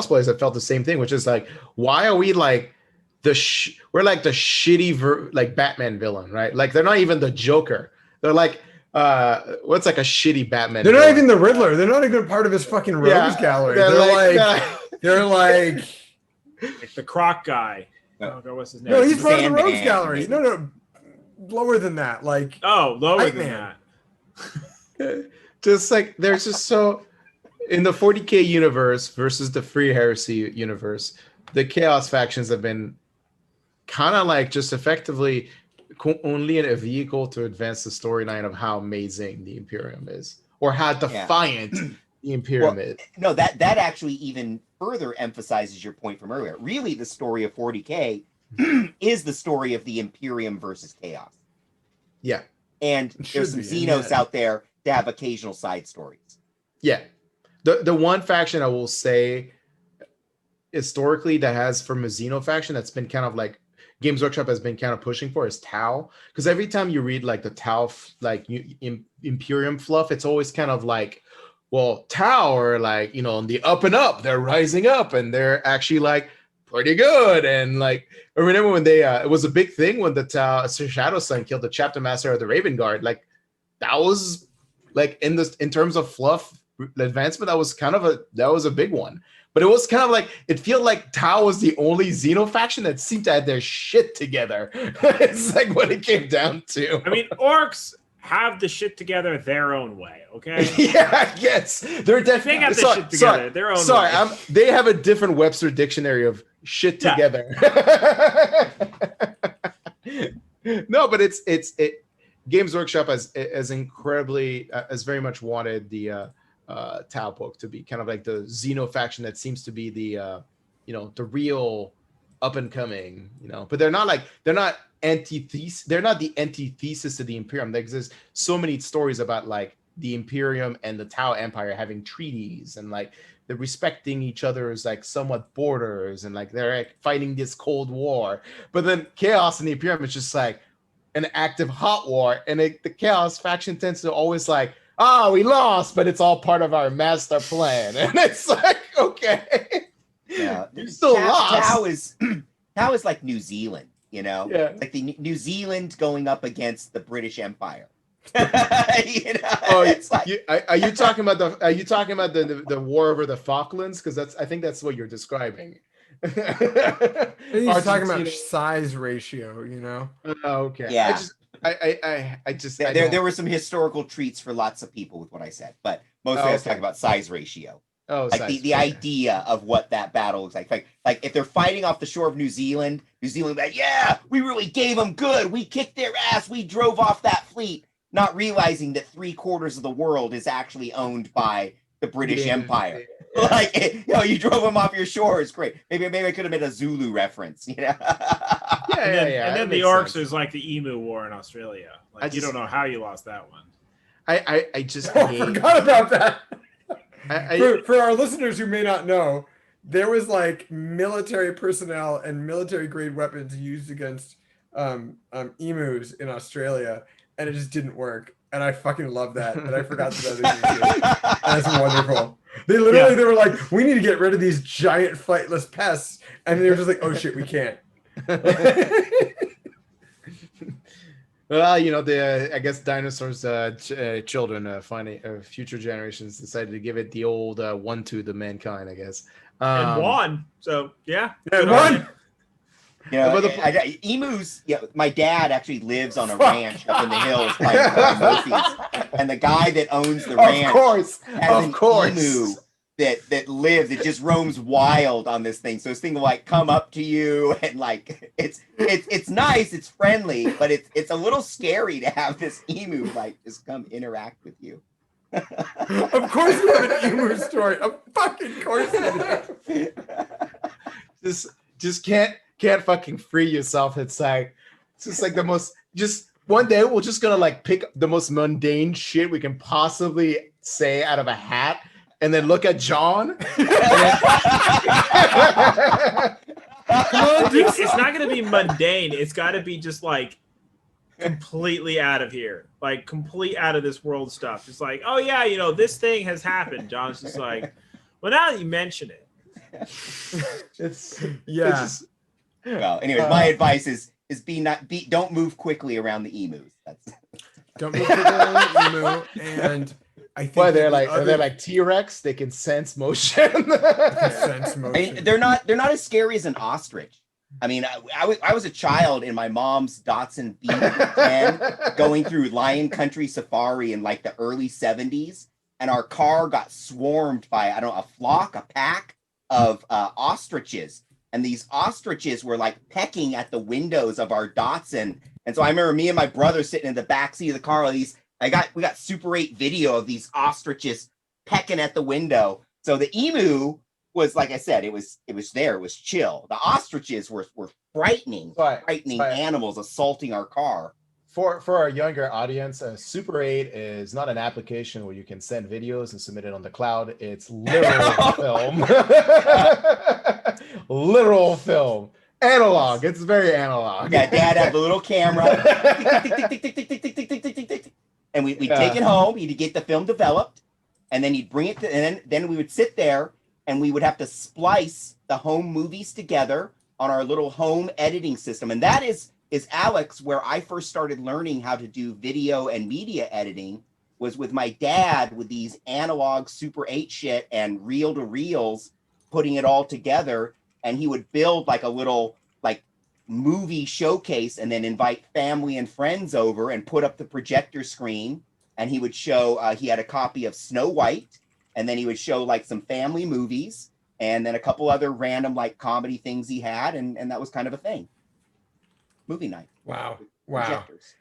players have felt the same thing, which is like, why are we like we're like the shitty like Batman villain, right? Like they're not even the Joker. They're like, what's like a shitty Batman? They're villain? not even the Riddler. They're not even part of his fucking rogues gallery. They're like Like the Croc guy. No. Oh, what's his name? no, he's part of the Sandman, rogues gallery. maybe. No, lower than that. Like lower Hype than Man. that. Just like there's just so in the 40K universe versus the Free Heresy universe, the Chaos factions have been kind of like just effectively only a vehicle to advance the storyline of how amazing the Imperium is, or how defiant the Imperium is. No, that actually even further emphasizes your point from earlier. Really, the story of 40K is the story of the Imperium versus Chaos. Yeah. And It should there's some be, Xenos yeah. out there to have occasional side stories. Yeah. The one faction I will say historically that has from a Xeno faction that's been kind of like Games Workshop has been kind of pushing for is Tau. Because every time you read like the Tau like Imperium fluff, it's always kind of like, well, Tau are like, on the up and up, they're rising up and they're actually like pretty good. And like, I remember when they it was a big thing when the Tau Shadow Sun killed the chapter master of the Raven Guard. Like that was like in terms of fluff advancement, that was a big one. But it was kind of like, it felt like Tau was the only Xeno faction that seemed to have their shit together. It's like what it came down to. I mean, orcs have the shit together their own way. Okay. Yeah, yes, they're definitely. They got the shit together their own way. They have a different Webster dictionary of shit together. No, but it. Games Workshop as incredibly as very much wanted the Tau book to be kind of like the Xeno faction that seems to be the the real up and coming, but they're not the antithesis to the Imperium. There's so many stories about like the Imperium and the Tau Empire having treaties and like they're respecting each other's like somewhat borders and like they're like fighting this Cold War. But then Chaos and the Imperium is just like an active hot war, and the Chaos faction tends to always like, we lost, but it's all part of our master plan. And it's like, okay, yeah, you still lost. Tau is like New Zealand, Yeah. It's like the New Zealand going up against the British Empire. It's like, are you talking about the war over the Falklands? Because I think that's what you're describing. You're talking about size ratio, okay. Yeah. I just there were some historical treats for lots of people with what I said, but mostly I was talking about size ratio. Like the idea of what that battle looks like. Like if they're fighting off the shore of New Zealand, like, yeah, we really gave them good. We kicked their ass. We drove off that fleet, not realizing that 3/4 of the world is actually owned by the British Empire. Yeah. Like, you drove them off your shore. It's great. Maybe I could have made a Zulu reference. And then the Orcs is like the Emu War in Australia. Like you don't know how you lost that one. I just forgot about that. For our listeners who may not know, there was like military personnel and military grade weapons used against emus in Australia, and it just didn't work. And I fucking love that. And I forgot that. That's wonderful. They literally they were like, we need to get rid of these giant flightless pests, and they were just like, oh shit, we can't. Well, I guess dinosaurs' children, future generations decided to give it the old 1-2 to mankind, I guess. And won. So yeah, won. Emus. Yeah, my dad actually lives on a ranch up in the hills by Murphy's, and the guy that owns the ranch, has an emu that lives. It just roams wild on this thing. So this thing will like come up to you and like it's nice, it's friendly, but it's a little scary to have this emu like just come interact with you. Of course you have an emu story. Of fucking course you do. Just can't fucking free yourself. It's just like the most. Just one day we're just gonna like pick the most mundane shit we can possibly say out of a hat, and then look at John. It's not gonna be mundane. It's got to be just like completely out of here, like complete out of this world stuff. It's like, oh yeah, this thing has happened. John's just like, well, now that you mention it, Well, anyways, my advice is don't move quickly around the emus. Don't move quickly around the emu, and I think they're like T-Rex. They can sense motion. They're not as scary as an ostrich. I mean, I was a child in my mom's Datsun B10 going through Lion Country Safari in like the early 70s, and our car got swarmed by a pack of ostriches. And these ostriches were like pecking at the windows of our Datsun. And so I remember me and my brother sitting in the back seat of the car. We got Super 8 video of these ostriches pecking at the window. So the emu was, like I said, it was chill. The ostriches were frightening animals assaulting our car. For our younger audience, Super 8 is not an application where you can send videos and submit it on the cloud. It's literal film. Literal film. Analog. It's very analog. Yeah, Dad had the little camera. And we'd take it home. He'd get the film developed. And then he'd bring it to, and then we would sit there and we would have to splice the home movies together on our little home editing system. And that is Alex, where I first started learning how to do video and media editing, was with my dad with these analog Super 8 shit and reel to reels, putting it all together. And he would build like a little like movie showcase and then invite family and friends over and put up the projector screen. And he would show, he had a copy of Snow White, and then he would show like some family movies and then a couple other random like comedy things he had. And that was kind of a thing. Movie night. Wow. Projectors.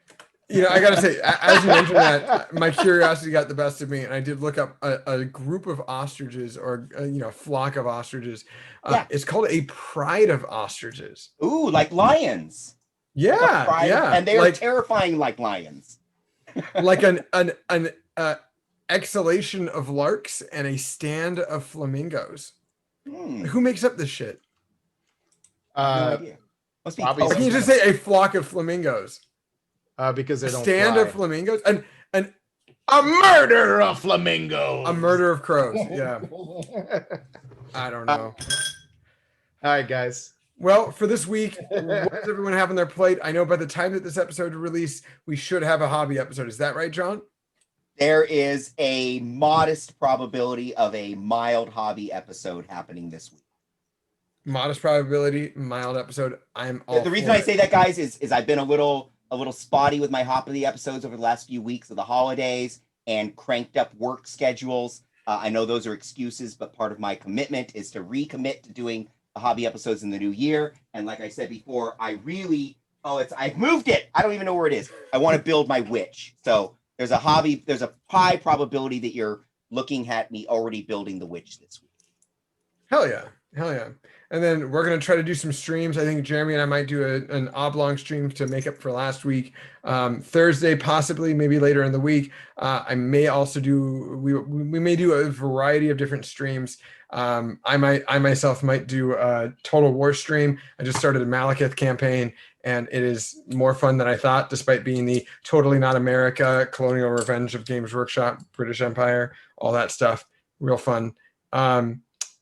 You know, I gotta say, as you mentioned that, my curiosity got the best of me, and I did look up a group of ostriches, or a flock of ostriches. Yeah. It's called a pride of ostriches. Ooh, like lions. Yeah, yeah, And they are terrifying like lions. like an exhalation of larks and a stand of flamingos. Who makes up this shit? No idea. Must be Probably Can you just say a flock of flamingos? Because they A don't stand fly. of flamingos and A murder of flamingos. a murder of crows. Yeah, I don't know. All right, guys. Well, for this week, what does everyone have on their plate? I know by the time that this episode released, we should have a hobby episode. Is that right, John? There is a modest probability of a mild hobby episode happening this week. Modest probability, mild episode. I'm all The reason for I it. say that, guys, is I've been a little spotty with my hobby episodes over the last few weeks of the holidays and cranked up work schedules. I know those are excuses, but part of my commitment is to recommit to doing hobby episodes in the new year. And like I said before, I've moved it. I don't even know where it is. I want to build my witch. So there's a high probability that you're looking at me already building the witch this week. Hell yeah. And then we're going to try to do some streams. I think Jeremy and I might do an oblong stream to make up for last week. Thursday, possibly, maybe later in the week. I may also we may do a variety of different streams. I myself might do a Total War stream. I just started a Malekith campaign, and it is more fun than I thought, despite being the Totally Not America, Colonial Revenge of Games Workshop, British Empire, all that stuff. Real fun.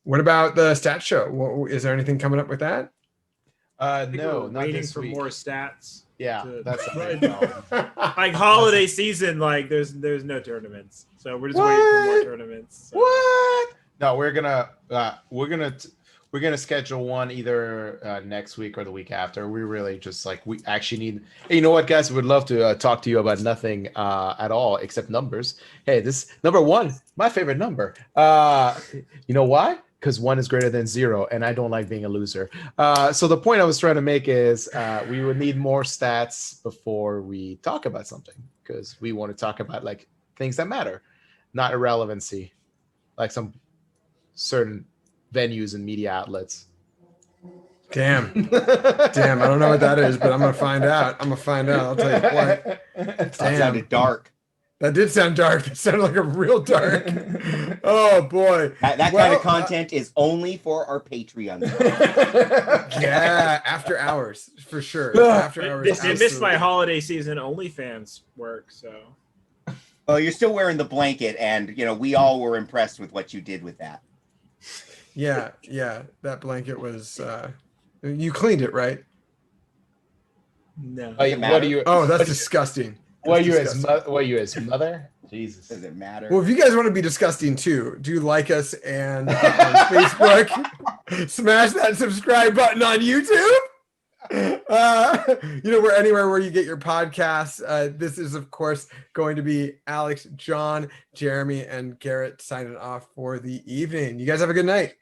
What about the stat show? Is there anything coming up with that? No, not waiting this for week. more stats. Yeah, to- that's Right. Like holiday season, like there's no tournaments, so we're just waiting for more tournaments. So. What? No, we're gonna schedule one either next week or the week after. We really just we actually need. Hey, you know what, guys? We'd love to talk to you about nothing at all except numbers. Hey, this number 1, my favorite number. You know why? Because 1 is greater than 0, and I don't like being a loser. So the point I was trying to make is we would need more stats before we talk about something, because we want to talk about things that matter, not irrelevancy, like some certain venues and media outlets. Damn. I don't know what that is, but I'm gonna find out. I'll tell you what. That Damn. sounded dark. That did sound dark. That sounded like a real dark. Oh boy. That kind of content is only for our Patreons. Yeah, after hours for sure. After hours. They missed my absolutely. holiday season OnlyFans work, so Well, you're still wearing the blanket, and we all were impressed with what you did with that. Yeah. That blanket was. You cleaned it, right? no. What are you? Oh, that's disgusting. What are That's you his mother? Jesus. Does it matter? Well, if you guys want to be disgusting too, do like us and on Facebook. Smash that subscribe button on YouTube. We're anywhere where you get your podcasts. This is, of course, going to be Alex, John, Jeremy, and Garrett signing off for the evening. You guys have a good night.